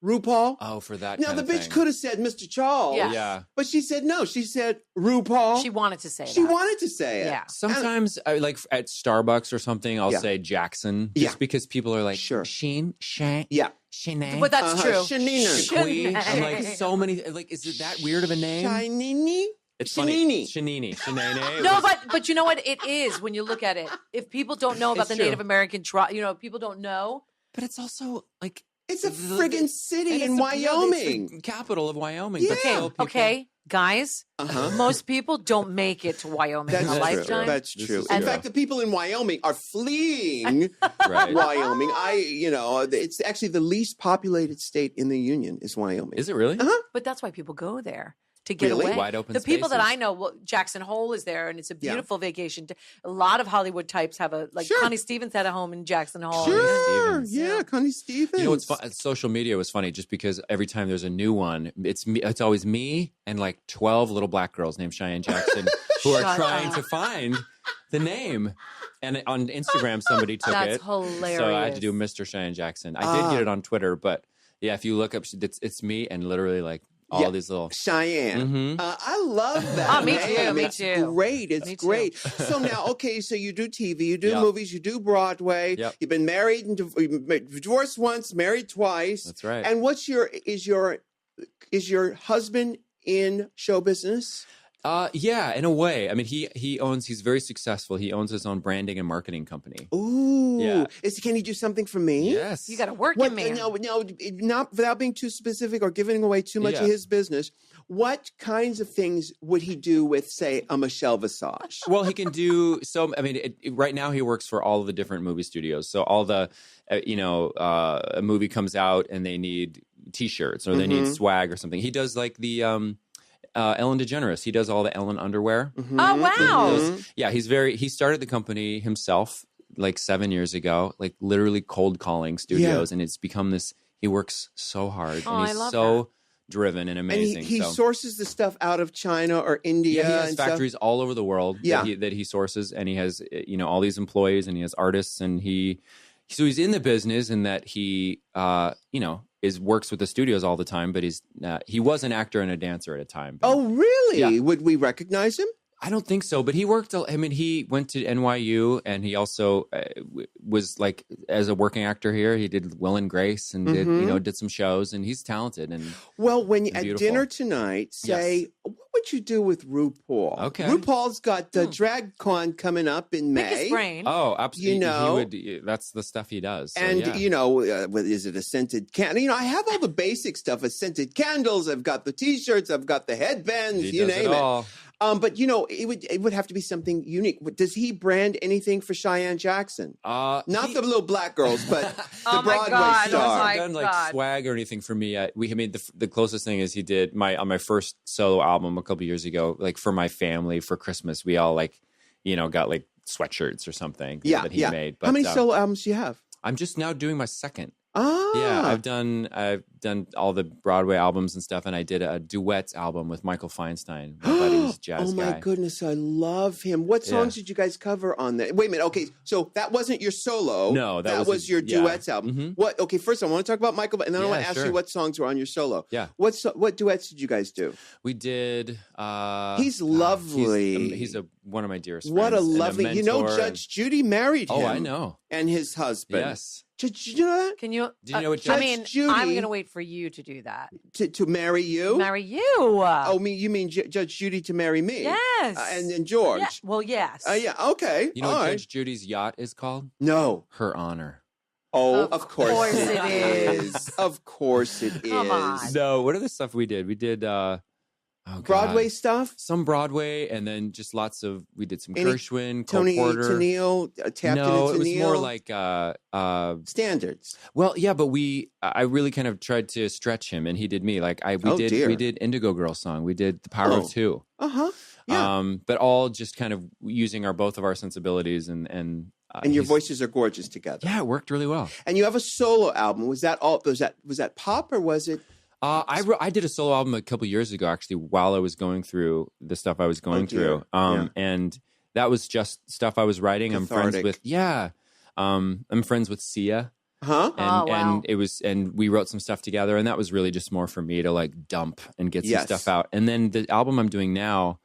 RuPaul. Oh, for that. Now, kind the of bitch thing. could have said Mr. Charles. Yeah. But she said no. She said RuPaul. She wanted to say She that. wanted to say it. Yeah. Sometimes, like at Starbucks or something, I'll Yeah. say Jackson, just because people are like, Sure. Sheen, Shane, Yeah. Shanae. But that's true. Shanina. Squee. I'm like, so many. Like, is it that weird of a name? Shinini? It's funny. Shanini. Shanini. No, but you know what? It is when you look at it. If people don't know about It's the true. Native American tribe, people don't know. But it's also like. It's a friggin' city and in it's the- yeah, Wyoming. it's the capital of Wyoming. Yeah. But still people- Okay, guys. Most people don't make it to Wyoming in a That's true. lifetime. That's This true. is In true. fact, the people in Wyoming are fleeing Right. Wyoming. It's actually the least populated state in the union is Wyoming. Is it really? But that's why people go there to get Really? away. Wide open the people that spaces. I know, Jackson Hole is there, and it's a beautiful vacation. A lot of Hollywood types have Sure. Connie Stevens had a home in Jackson Hole. Sure. Stevens. Yeah, Connie Stevens. You know what's fun? Social media was funny just because every time there's a new one, it's me. It's always me and like 12 little black girls named Cheyenne Jackson who are Shut trying up. to find the name. And on Instagram, somebody took That's it. hilarious. So I had to do Mr. Cheyenne Jackson. I did get it on Twitter, but yeah, if you look up, it's me and literally like all these little. Cheyenne. I love that. Oh, me too, name. me It's too. great. It's Me too. great. So now, okay, so you do TV, you do Yep. movies, you do Broadway. Yep. You've been married and divorced once, married twice. That's right. And is your husband in show business? Yeah, in a way. I mean, he's very successful. He owns his own branding and marketing company. Ooh. Yeah. Can he do something for me? Yes. You got to work What, him, man. no, not without being too specific or giving away too much of Yeah. his business. What kinds of things would he do with, say, a Michelle Visage? Well, he can do so. I mean, right now he works for all of the different movie studios. So all the, a movie comes out and they need T-shirts or they need swag or something. He does like the Ellen DeGeneres. He does all the Ellen underwear. Oh, wow. Yeah, he started the company himself like 7 years ago, like literally cold calling studios, and it's become this. He works so hard, Oh, and I he's love so driven and amazing. And he so. sources the stuff out of China or India. Yeah, he has and factories all over the world Yeah. that he sources, and he has all these employees, and he has artists, and so he's in the business in that he works with the studios all the time, but he was an actor and a dancer at a time. But Oh, really? Yeah. Would we recognize him? I don't think so, but he worked. I mean, he went to NYU, and he also was like as a working actor here. He did Will and Grace, and did some shows, and he's talented. And Well, when you at Beautiful. dinner tonight, say, Yes. what would you do with RuPaul? Okay. RuPaul's got the Drag Con coming up in Pick his May. brain. oh, absolutely, You know. he would. That's the stuff he does. So, And, yeah. is it a scented candle? I have all the basic stuff, scented candles. I've got the T-shirts. I've got the headbands. He you does name it all. But, it would have to be something unique. Does he brand anything for Cheyenne Jackson? Not the little black girls, but the Oh my Broadway God, star. oh He my hasn't done like God. swag or anything for me yet. The closest thing is he did on my first solo album a couple years ago. Like for my family for Christmas, we all got like sweatshirts or something that he made. But How many solo albums do you have? I'm just now doing my second. Ah, Yeah, I've done all the Broadway albums and stuff, and I did a duets album with Michael Feinstein, my buddy who's a jazz oh my guy. goodness, I love him. What songs did you guys cover on that? Wait a minute. Okay, so that wasn't your solo. No, that was your yeah. duets album. Mhm. What? Okay, first I want to talk about Michael, and then I Yeah, want to ask sure. you what songs were on your solo. Yeah. What duets did you guys do? We did. He's lovely. He's one of my dearest What a friends and lovely. mentor and- Judge Judy married him. Oh, I know. And his husband. Yes. Did you know that? Can you? Did you know what I mean, Judy, I'm going to wait for you to do that. To marry you? Marry you. Oh, you mean Judge Judy to marry me? Yes. And George? Yeah. Well, yes. Yeah, okay. You know what Judge Judy's yacht is called? No. Her Honor. Oh, of course it is. Of course it is. Come on. No, what are the stuff we did? We did Broadway stuff? Some Broadway, and then just lots of, we did some Gershwin, Cole Tony Porter. Tennille, tapped No, into it was Tennille? more like standards. Well, yeah, but I really kind of tried to stretch him, and he did me. Like we did Indigo Girl song, we did The Power of Two. Yeah. But all just kind of using both of our sensibilities and your voices are gorgeous together. Yeah, it worked really well. And you have a solo album. Was that pop or was it? I did a solo album a couple years ago, actually, while I was going through the stuff I was going through. And that was just stuff I was writing. Cathartic. I'm friends with Sia. Huh? And we wrote some stuff together, and that was really just more for me to like dump and get some stuff out. And then the album I'm doing now,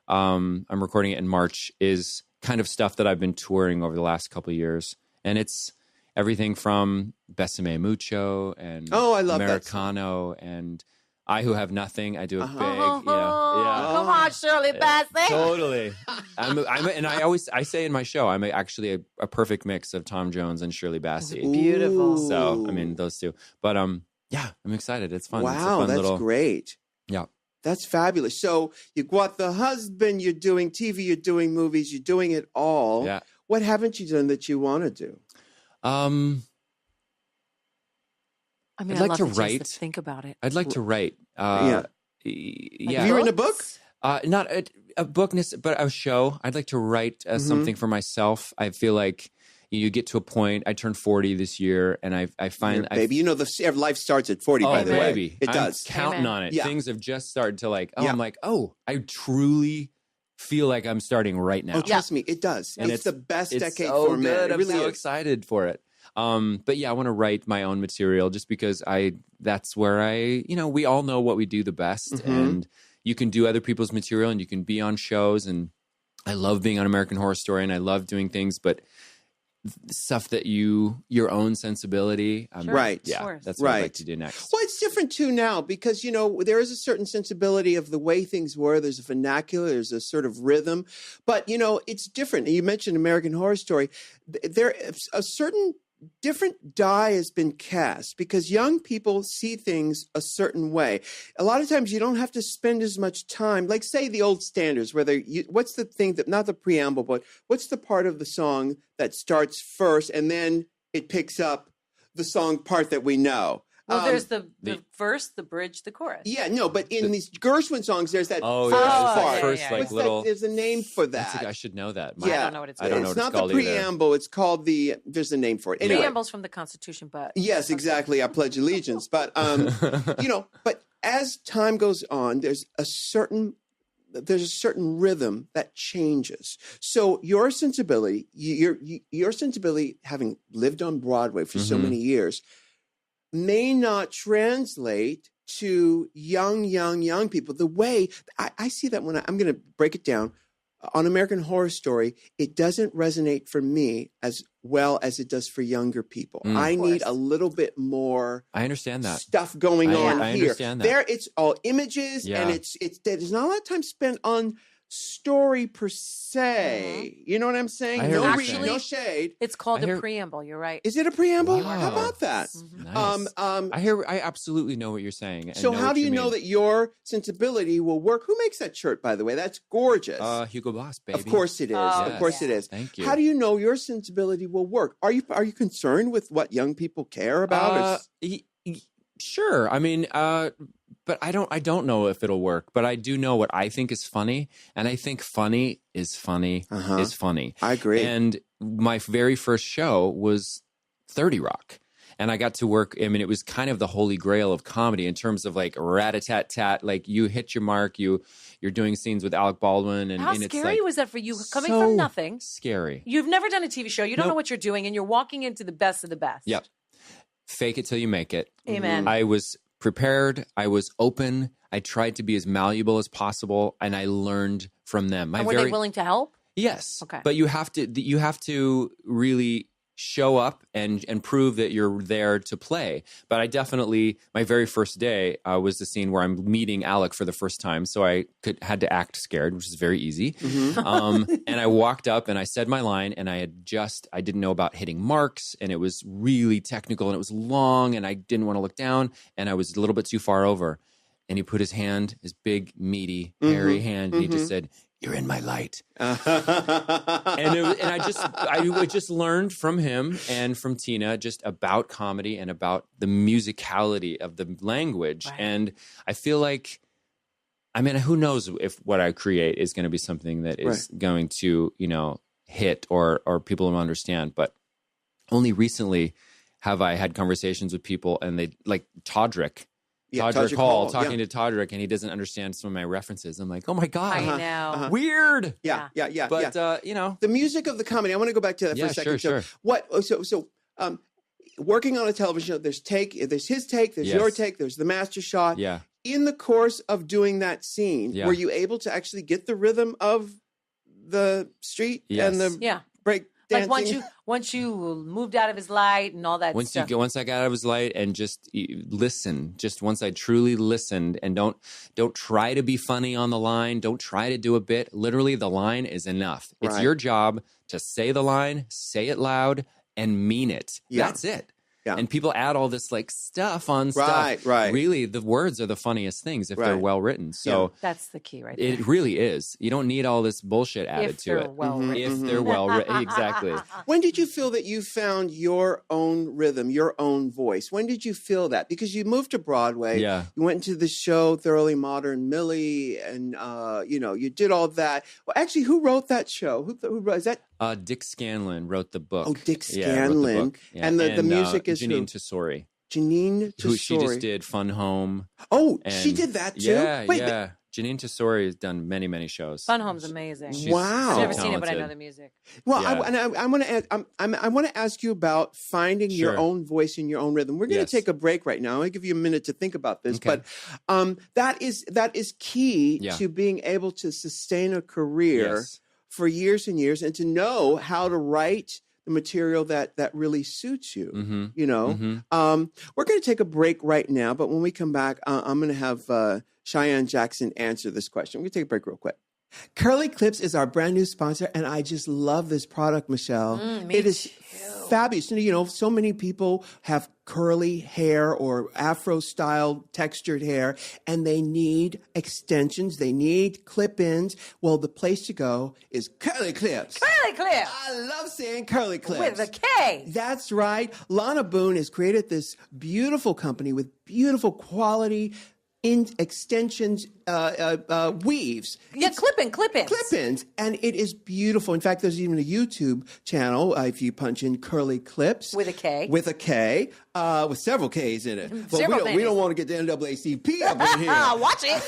I'm recording it in March, is kind of stuff that I've been touring over the last couple of years. And it's everything from Besame Mucho and I love Americano and I Who Have Nothing. I do it big. Come on, Shirley Bassey. Totally. And I say in my show, I'm actually a perfect mix of Tom Jones and Shirley Bassey. Beautiful. So, I mean, those two. But yeah, I'm excited. It's fun. Wow, it's a fun that's great. Yeah. That's fabulous. So you got the husband, you're doing TV, you're doing movies, you're doing it all. Yeah. What haven't you done that you want to do? I mean, I'd like to write. write. Think about it. I'd like to write. Yeah. Yeah. You're in a book? Not a book, but a show. I'd like to write something for myself. I feel like you get to a point. I turned 40 this year, and I find baby, life starts at 40. By the way, baby, it does. I'm counting on it. Yeah. Things have just started to I'm like, I truly feel like I'm starting right now. Oh, trust me, it does. And it's the best decade so for men. good. It really I'm so is. excited for it. But yeah, I want to write my own material just because that's where we all know what we do the best, and you can do other people's material and you can be on shows, and I love being on American Horror Story and I love doing things, but stuff that your own sensibility. Right. Yeah. That's what I'd like to do next. Well, it's different too now because, there is a certain sensibility of the way things were. There's a vernacular, there's a sort of rhythm, but it's different. You mentioned American Horror Story. There is a certain different die has been cast because young people see things a certain way. A lot of times you don't have to spend as much time, like say the old standards, what's the thing that, not the preamble, but what's the part of the song that starts first and then it picks up the song part that we know? Well, there's the verse, the bridge, the chorus. Yeah, no, but in these Gershwin songs, there's that first part. little. There's a name for that. I should know that. I don't know what it's called. I don't know what it's not the preamble. Either. It's called there's a name for it. Anyway. Preamble's from the Constitution, but. Yes, exactly. I pledge allegiance. But, but as time goes on, there's a certain rhythm that changes. So your sensibility, your sensibility, having lived on Broadway for so many years, may not translate to young people. The way I see that when I'm going to break it down on American Horror Story, it doesn't resonate for me as well as it does for younger people. I need a little bit more. I understand that stuff going on I here. Understand that. There, it's all images, and there's not a lot of time spent on story per se. You know what I'm saying? No shade. It's called a preamble. You're right. Is it a preamble? Wow. How about that? Nice. I absolutely know what you're saying. So how do you know that your sensibility will work? Who makes that shirt, by the way? That's gorgeous. Hugo Boss, baby. Of course it is. Of course it is. Thank you. How do you know your sensibility will work? Are you concerned with what young people care about? Sure. I mean, but I don't know if it'll work, but I do know what I think is funny, and I think funny is funny is funny. I agree. And my very first show was 30 Rock. And I got to work, I mean, it was kind of the holy grail of comedy in terms of like rat-a-tat-tat, like you hit your mark, you're doing scenes with Alec Baldwin. And how and scary it's like, was that for you? Coming from nothing. Scary. You've never done a TV show. You don't know what you're doing, and you're walking into the best of the best. Yep. Fake it till you make it. Amen. I was prepared. I was open. I tried to be as malleable as possible, and I learned from them. And were they willing to help? Yes. Okay. But you have to really show up and prove that you're there to play. But I definitely, my very first day was the scene where I'm meeting Alec for the first time. So I had to act scared, which is very easy. Mm-hmm. And I walked up and I said my line, and I didn't know about hitting marks, and it was really technical and it was long, and I didn't want to look down, and I was a little bit too far over. And he put his hand, his big, meaty, hairy hand, and he just said, "You're in my light." And I just learned from him and from Tina just about comedy and about the musicality of the language. Right. And I feel like, I mean, who knows if what I create is going to be something that is going to, hit or people will understand. But only recently have I had conversations with people, and they like Todrick Hall, talking to Todrick, and he doesn't understand some of my references. I'm like, oh my God. I know. Weird. Yeah. But, the music of the comedy, I want to go back to that for a second. Sure. So working on a television show, there's his take, there's your take, there's the master shot. Yeah. In the course of doing that scene, were you able to actually get the rhythm of the street and the break dancing? Like once you moved out of his light and all that stuff. Once I got out of his light and just listen, just once I truly listened, and don't try to be funny on the line. Don't try to do a bit. Literally, the line is enough. It's your job to say the line, say it loud, and mean it. Yeah. That's it. Yeah. And people add all this like stuff on stuff. Right. Really, the words are the funniest things if they're well written. So that's the key right there. It really is. You don't need all this bullshit added to it. If they're well written. Exactly. When did you feel that you found your own rhythm, your own voice? When did you feel that? Because you moved to Broadway. Yeah. You went into the show Thoroughly Modern Millie, and you did all that. Well, actually, who wrote that show? Who wrote, is that? Dick Scanlon wrote the book. Oh, Dick Scanlon. Yeah. And the music is Janine Tesori. Janine Tesori. She just did Fun Home. Oh, she did that too? Yeah. Janine Tesori has done many, many shows. Fun Home's amazing. Wow. I've never seen it, but I know the music. Well, I want to ask you about finding your own voice and your own rhythm. We're going to take a break right now. I'll give you a minute to think about this, but that is key to being able to sustain a career for years and years, and to know how to write the material that really suits you. We're going to take a break right now, but when we come back, I'm going to have Cheyenne Jackson answer this question. We're going to take a break real quick. Curly Clips is our brand new sponsor, and I just love this product, Michelle. It is fabulous. So many people have curly hair or Afro-style textured hair, and they need extensions. They need clip-ins. Well, the place to go is Curly Clips. Curly Clips. I love saying Curly Clips. With a K. That's right. Lana Boone has created this beautiful company with beautiful quality extensions, weaves. Yeah, clip-ins. Clip-ins. And it is beautiful. In fact, there's even a YouTube channel, if you punch in Curly Clips. With a K. With several Ks in it. But we don't want to get the NAACP up in here. Watch it.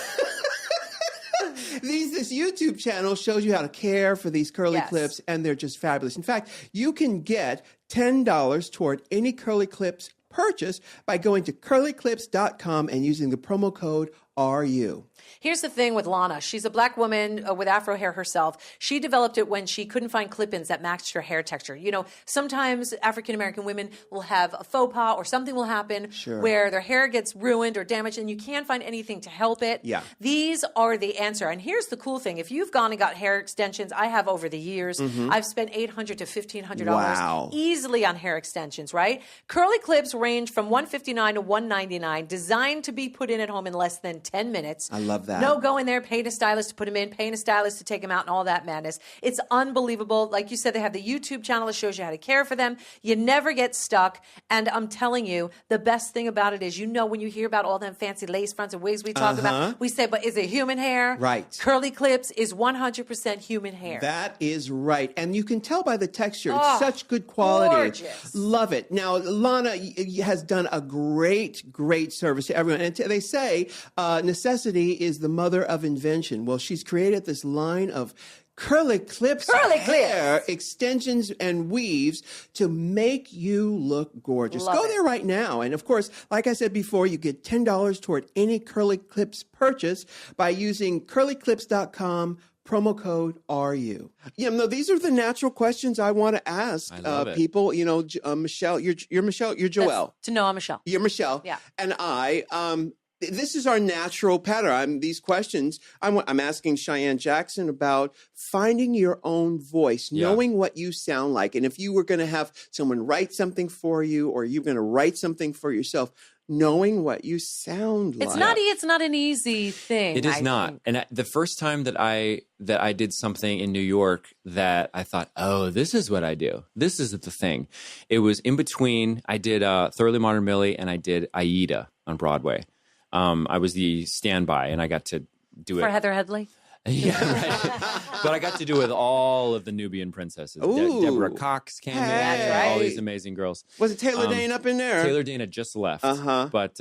This YouTube channel shows you how to care for these curly clips, and they're just fabulous. In fact, you can get $10 toward any Curly Clips purchase by going to curlyclips.com and using the promo code RU. Here's the thing with Lana. She's a black woman with Afro hair herself. She developed it when she couldn't find clip-ins that matched her hair texture. Sometimes African-American women will have a faux pas or something will happen where their hair gets ruined or damaged and you can't find anything to help it. Yeah. These are the answer. And here's the cool thing. If you've gone and got hair extensions, I have over the years, I've spent $800 to $1,500 easily on hair extensions, right? Curly Clips range from $159 to $199, designed to be put in at home in less than 10 minutes. I love that. No go in there, paying a stylist to put them in, paying a stylist to take them out, and all that madness. It's unbelievable. Like you said, they have the YouTube channel that shows you how to care for them. You never get stuck. And I'm telling you, the best thing about it is, when you hear about all them fancy lace fronts and wigs we talk about, we say, but is it human hair? Right. Curly Clips is 100% human hair. That is right. And you can tell by the texture. It's such good quality. Gorgeous. Love it. Now, Lana has done a great service to everyone. And they say necessity is the mother of invention. Well, she's created this line of Curly Clips hair extensions and weaves to make you look gorgeous. Go there right now. And of course, like I said before, you get $10 toward any Curly Clips purchase by using curlyclips.com Promo code RU. Yeah, no, these are the natural questions I want to ask people. You know, Michelle, you're Michelle, you're Joelle. I'm Michelle. You're Michelle. Yeah. And this is our natural pattern. These questions, I'm asking Cheyenne Jackson about finding your own voice, knowing what you sound like. And if you were going to have someone write something for you, or you're going to write something for yourself, knowing what you sound like. It's not an easy thing. It is not. And the first time that I did something in New York that I thought, oh, this is what I do. This is the thing. It was in between. I did Thoroughly Modern Millie and I did Aida on Broadway. I was the standby, and I got to do it for Heather Headley. Yeah, right. But I got to do it with all of the Nubian princesses. Deborah Cox came in, all these amazing girls. Was it Taylor Dane up in there? Taylor Dane had just left. But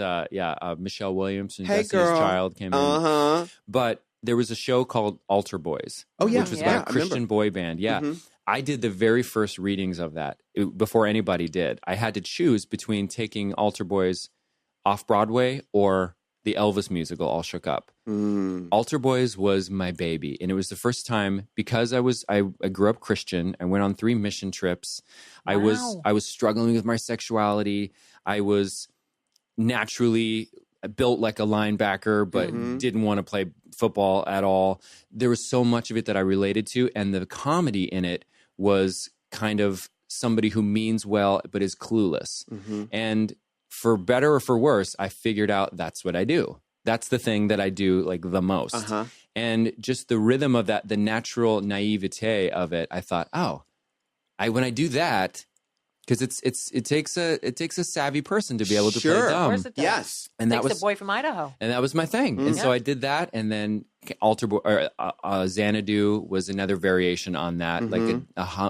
Michelle Williams and Destiny's Girl. Child came in. But there was a show called Altar Boys, which was about a Christian boy band. Yeah. Mm-hmm. I did the very first readings of that before anybody did. I had to choose between taking Altar Boys off Broadway or the Elvis musical, All Shook Up. Altar Boys was my baby. And it was the first time, because I grew up Christian. I went on 3 mission trips. Wow. I was struggling with my sexuality. I was naturally built like a linebacker, but didn't want to play football at all. There was so much of it that I related to. And the comedy in it was kind of somebody who means well, but is clueless. And for better or for worse, I figured out that's what I do. That's the thing that I do like the most. And just the rhythm of that, the natural naivete of it, I thought, when I do that, because it takes a savvy person to be able to play dumb. Of course it does. Yes. And that was the boy from Idaho. And that was my thing. And so I did that, and then Xanadu was another variation on that, like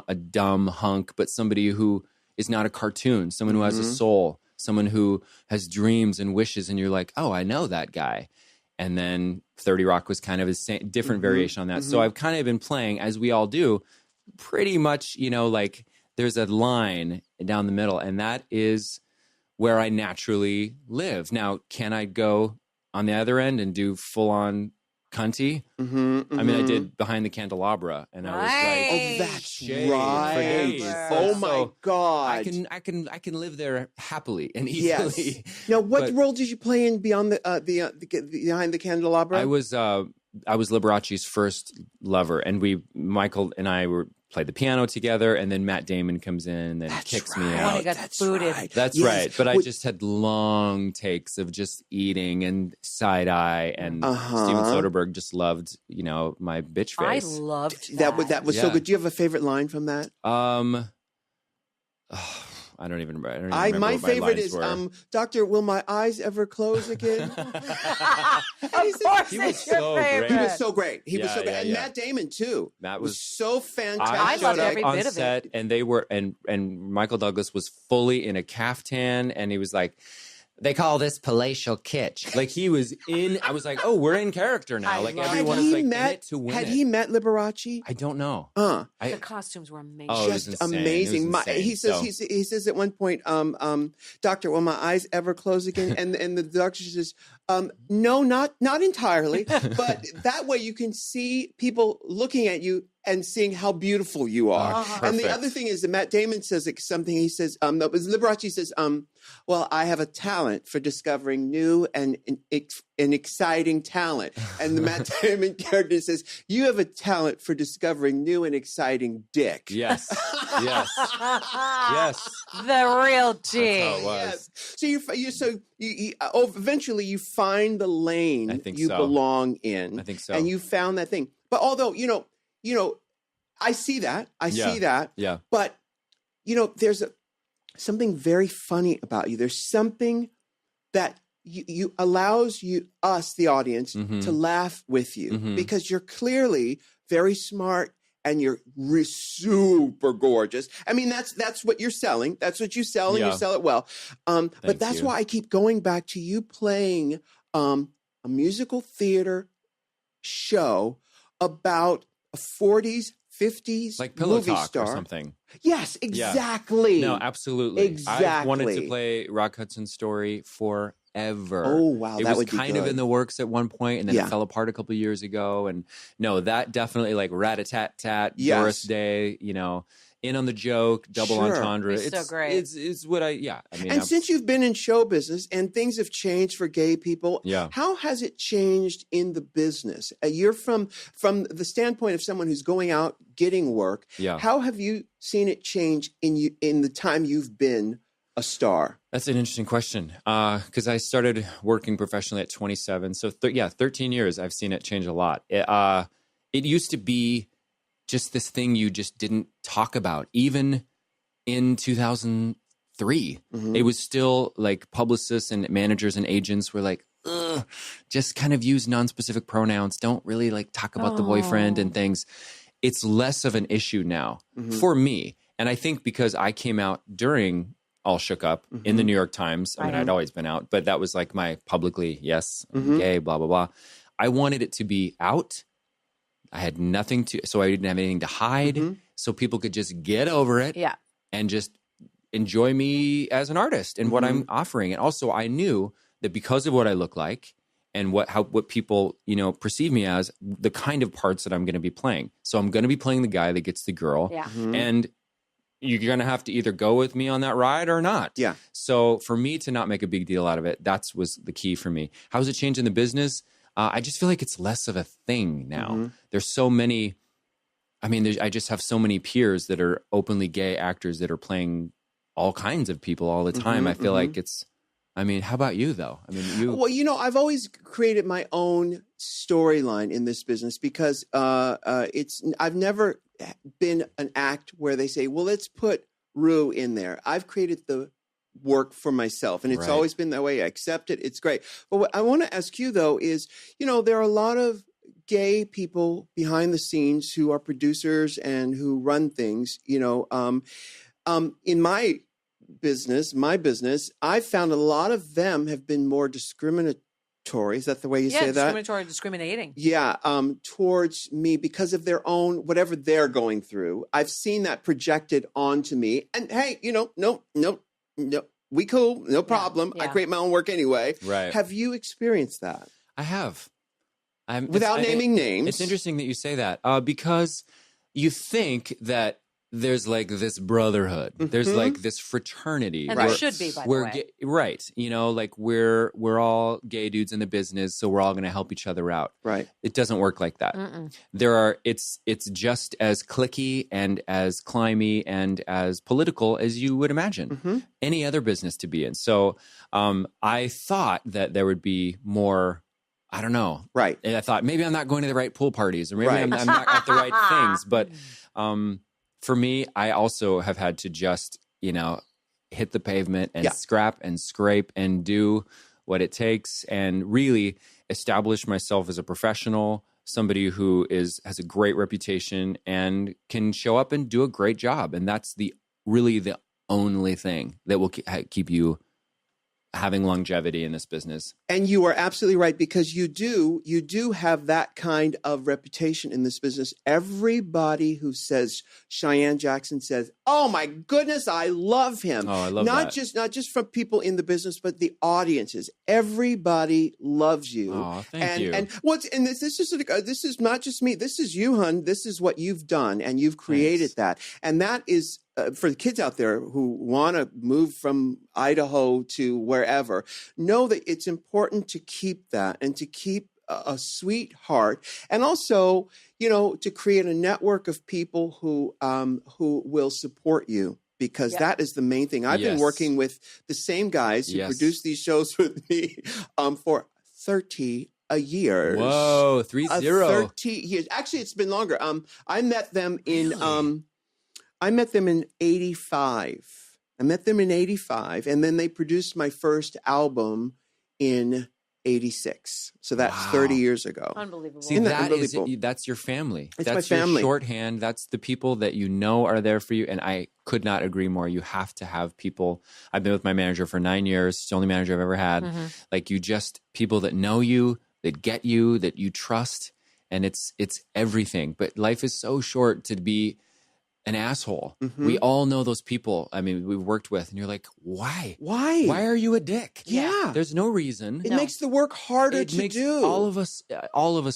a dumb hunk, but somebody who is not a cartoon, someone who has a soul. Someone who has dreams and wishes, and you're like, oh, I know that guy. And then 30 Rock was kind of a different variation on that. So I've kind of been playing, as we all do, pretty much, like there's a line down the middle, and that is where I naturally live. Now, can I go on the other end and do full-on cunty? I mean, I did Behind the Candelabra, and I was like, "Oh, that's right! Oh my God! I can live there happily and easily." Yes. Now, what role did you play in Beyond the Behind the Candelabra? I was Liberace's first lover, and Michael and I played the piano together, and then Matt Damon comes in and then kicks me out. That's right. That's right. But I just had long takes of just eating and side eye, and Steven Soderbergh just loved, my bitch face. I loved that. That was so good. Do you have a favorite line from that? I don't even remember. My favorite is, Doctor, will my eyes ever close again? Of course, he was so great. He was so great. He was so great. And Matt Damon too. Matt was so fantastic. I loved every on bit set, of it. and they were, and Michael Douglas was fully in a caftan, and he was like, they call this palatial kitsch. Like he was in. I was like, oh, we're in character now. Like everyone is like in it to win. Had he met Liberace? I don't know. The costumes were amazing. Oh, just amazing. He says at one point, Doctor, will my eyes ever close again? And the doctor says, no, not entirely, but that way you can see people looking at you and seeing how beautiful you are. And the other thing is that Matt Damon says something. He says, Liberace says, well, I have a talent for discovering new and exciting talent. And the Matt Damon character says, you have a talent for discovering new and exciting dick. Yes. Yes. Yes. The real G. That's how it was. Yes. So eventually you find the lane you belong in. I think so. And you found that thing. But although, I see that. I see that. Yeah. But, there's something very funny about you. There's something that you allows us, the audience, to laugh with you because you're clearly very smart and you're super gorgeous. I mean, that's what you're selling. That's what you sell, and you sell it well. But that's why I keep going back to you playing a musical theater show about a 40s, 50s like Pillow movie Talk star or something. Yes, exactly. No, absolutely. Exactly. I've wanted to play Rock Hudson's story ever. Oh, wow. It that was would be kind of good. in the works at one point, and then it fell apart a couple of years ago. And no, that definitely like rat-a-tat-tat, Doris Day, you know, in on the joke, double entendre. It's so great. It's what I mean, and since you've been in show business and things have changed for gay people, how has it changed in the business? You're from the standpoint of someone who's going out getting work. Yeah. How have you seen it change in the time you've been a star? That's an interesting question, because I started working professionally at 27. So 13 years, I've seen it change a lot. It used to be just this thing you just didn't talk about. Even in 2003, it was still like publicists and managers and agents were like, ugh, just kind of use non-specific pronouns. Don't really like talk about the boyfriend and things. It's less of an issue now for me. And I think because I came out during All Shook Up in the New York Times. I mean, I'd always been out, but that was like my publicly, I'm gay, blah, blah, blah. I wanted it to be out. I had nothing so I didn't have anything to hide. So people could just get over it and just enjoy me as an artist and what I'm offering. And also I knew that because of what I look like and what people, you know, perceive me as, the kind of parts that I'm going to be playing. So I'm going to be playing the guy that gets the girl. Yeah. And you're going to have to either go with me on that ride or not. Yeah. So for me to not make a big deal out of it, was the key for me. How's it changing the business? I just feel like it's less of a thing now. There's so many, I just have so many peers that are openly gay actors that are playing all kinds of people all the time. I feel like how about you though? Well, you know, I've always created my own storyline in this business because I've never been an act where they say, well, let's put Ru in there. I've created the work for myself, and it's always been that way. I accept it. It's great. But what I want to ask you though is, you know, there are a lot of gay people behind the scenes who are producers and who run things, you know, in my business, I've found a lot of them have been more discriminatory. Is that the way you say that? Discriminating. Yeah, towards me because of their own, whatever they're going through. I've seen that projected onto me. And hey, you know, no, we cool, no problem. I create my own work anyway. Right. Have you experienced that? I have. Without naming names. It's interesting that you say that because you think that there's like this brotherhood. There's like this fraternity. And there should be, by the way. Right. You know, like we're all gay dudes in the business, so we're all going to help each other out. Right. It doesn't work like that. It's just as cliquey and as climby and as political as you would imagine any other business to be in. So I thought that there would be more, I don't know. Right. And I thought maybe I'm not going to the right pool parties or maybe I'm not at the right things. But for me, I also have had to just, you know, hit the pavement and scrap and scrape and do what it takes and really establish myself as a professional, somebody who has a great reputation and can show up and do a great job. And that's really the only thing that will keep you having longevity in this business. And you are absolutely right, because you do have that kind of reputation in this business. Everybody who says Cheyenne Jackson says, "Oh my goodness, I love him." Oh, I love that. Not just from people in the business, but the audiences. Everybody loves you. Oh, thank you. And this is not just me. This is you, hun. This is what you've done, and you've created that. And that is for the kids out there who want to move from Idaho to wherever, know that it's important to keep that and to keep a sweet heart, and also, you know, to create a network of people who will support you, because that is the main thing. I've been working with the same guys who produce these shows with me for 30 years. Whoa, 30. 30 years. Actually, it's been longer. I met them in 85. I met them in 85, and then they produced my first album in 86. So that's 30 years ago. Unbelievable. See, that's your family. It's that's my family. Your shorthand. That's the people that you know are there for you. And I could not agree more. You have to have people. I've been with my manager for 9 years. It's the only manager I've ever had. Like, people that know you, that get you, that you trust. And it's everything. But life is so short to be an asshole. We all know those people. I mean, we've worked with, and you're like, why? Why are you a dick? Yeah. There's no reason. It makes the work harder to do. All of us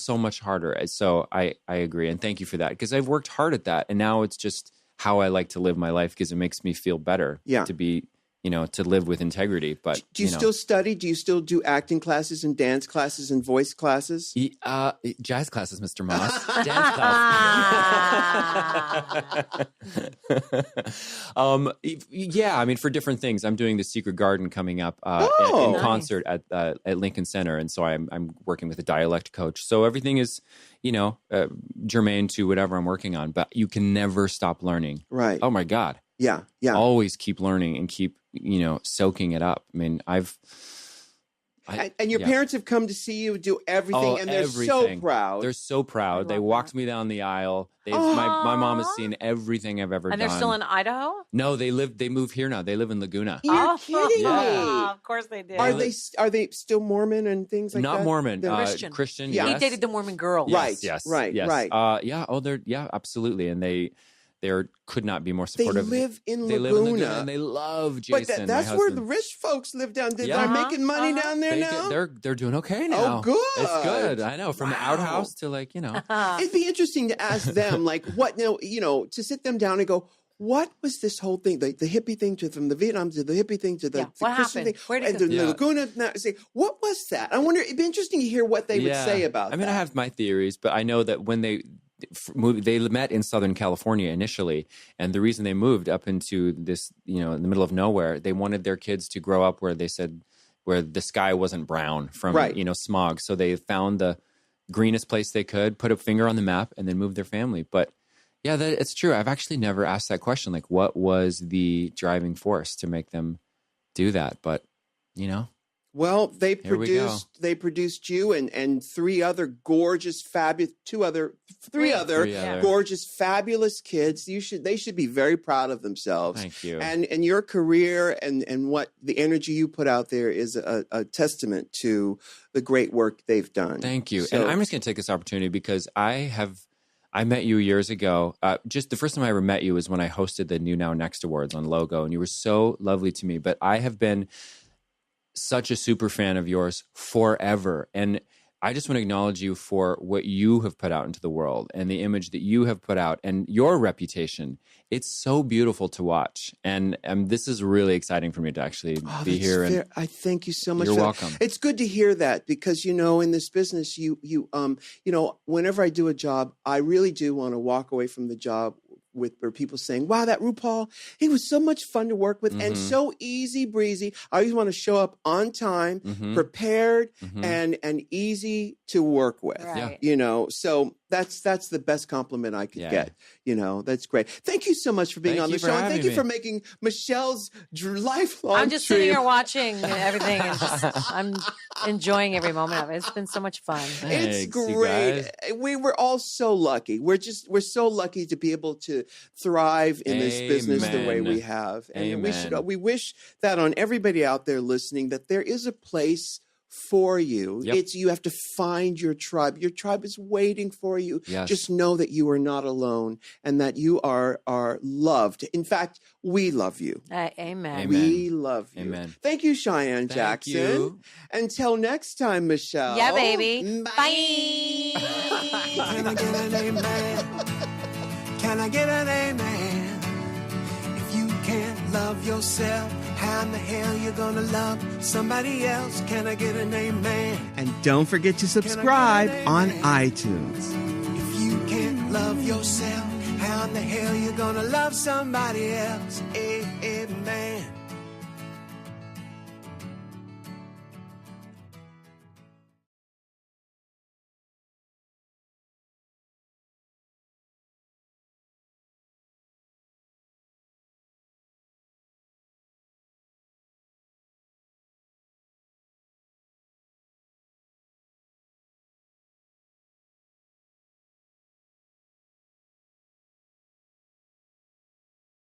so much harder. So I agree. And thank you for that. Because I've worked hard at that. And now it's just how I like to live my life because it makes me feel better to be, to live with integrity. But do you still study? Do you still do acting classes and dance classes and voice classes? Jazz classes, Mr. Moss. Dance classes. Yeah, I mean, for different things. I'm doing the Secret Garden coming up in concert at Lincoln Center, and so I'm working with a dialect coach. So everything is, germane to whatever I'm working on. But you can never stop learning. Right. Oh my God. Yeah. Always keep learning and keep soaking it up. I mean, and your parents have come to see you do everything, and they're so proud. They're so proud. They walked me down the aisle. My mom has seen everything I've ever done. And they're still in Idaho? No, they moved here now. They live in Laguna. You're kidding me. Of course they do. Are they still Mormon and things like that? Not Mormon. Christian. Yeah. He dated the Mormon girl. Yes. Right. Absolutely. And they could not be more supportive. They live in Laguna. They live in Laguna and they love Jason. But that's where the rich folks live down there. They're making money down there now. They're doing okay now. Oh, good. It's good. I know. From the outhouse to It'd be interesting to ask them, what now, to sit them down and go, what was this whole thing? The hippie thing from the Vietnam to the hippie thing to the Christian thing. Where did the Laguna. Now, say, what was that? I wonder, it'd be interesting to hear what they would say about that. I mean, I have my theories, but I know that when they met in Southern California initially, and the reason they moved up into this, in the middle of nowhere, they wanted their kids to grow up where they said where the sky wasn't brown from smog. So they found the greenest place they could, put a finger on the map, and then moved their family. But yeah, it's true. I've actually never asked that question. Like, what was the driving force to make them do that? But Well, they produced you and three other gorgeous, fabulous, three other gorgeous, fabulous kids. They should be very proud of themselves. Thank you. And your career and what the energy you put out there is a testament to the great work they've done. Thank you. And I'm just going to take this opportunity because I met you years ago. Just the first time I ever met you was when I hosted the New Now Next Awards on Logo, and you were so lovely to me. But I have been such a super fan of yours forever. And I just want to acknowledge you for what you have put out into the world and the image that you have put out and your reputation. It's so beautiful to watch. And this is really exciting for me to actually be here. And I thank you so much. You're welcome. It's good to hear that because, in this business, whenever I do a job, I really do want to walk away from the job where people saying, wow, that RuPaul, he was so much fun to work with and so easy breezy. I always want to show up on time, prepared and easy to work with, so that's the best compliment I could get. That's great. Thank you so much for being on the show. And thank you for making Michelle's lifelong I'm just sitting here watching everything and I'm enjoying every moment of it. It's been so much fun. Thanks, it's great. We were all so lucky. We're so lucky to be able to thrive in this business the way we have. And we wish that on everybody out there listening that there is a place for you. You have to find your tribe. Your tribe is waiting for you. Yes. Just know that you are not alone and that you are loved. In fact, we love you. Amen. We love you. Amen. Thank you, Cheyenne Jackson. You. Until next time, Michelle. Yeah, baby. Bye. Can I get an amen? Can I get an amen? If you can't love yourself, how in the hell you gonna love somebody else? Can I get an amen? And don't forget to subscribe on iTunes. If you can't love yourself, how in the hell you gonna love somebody else? Amen.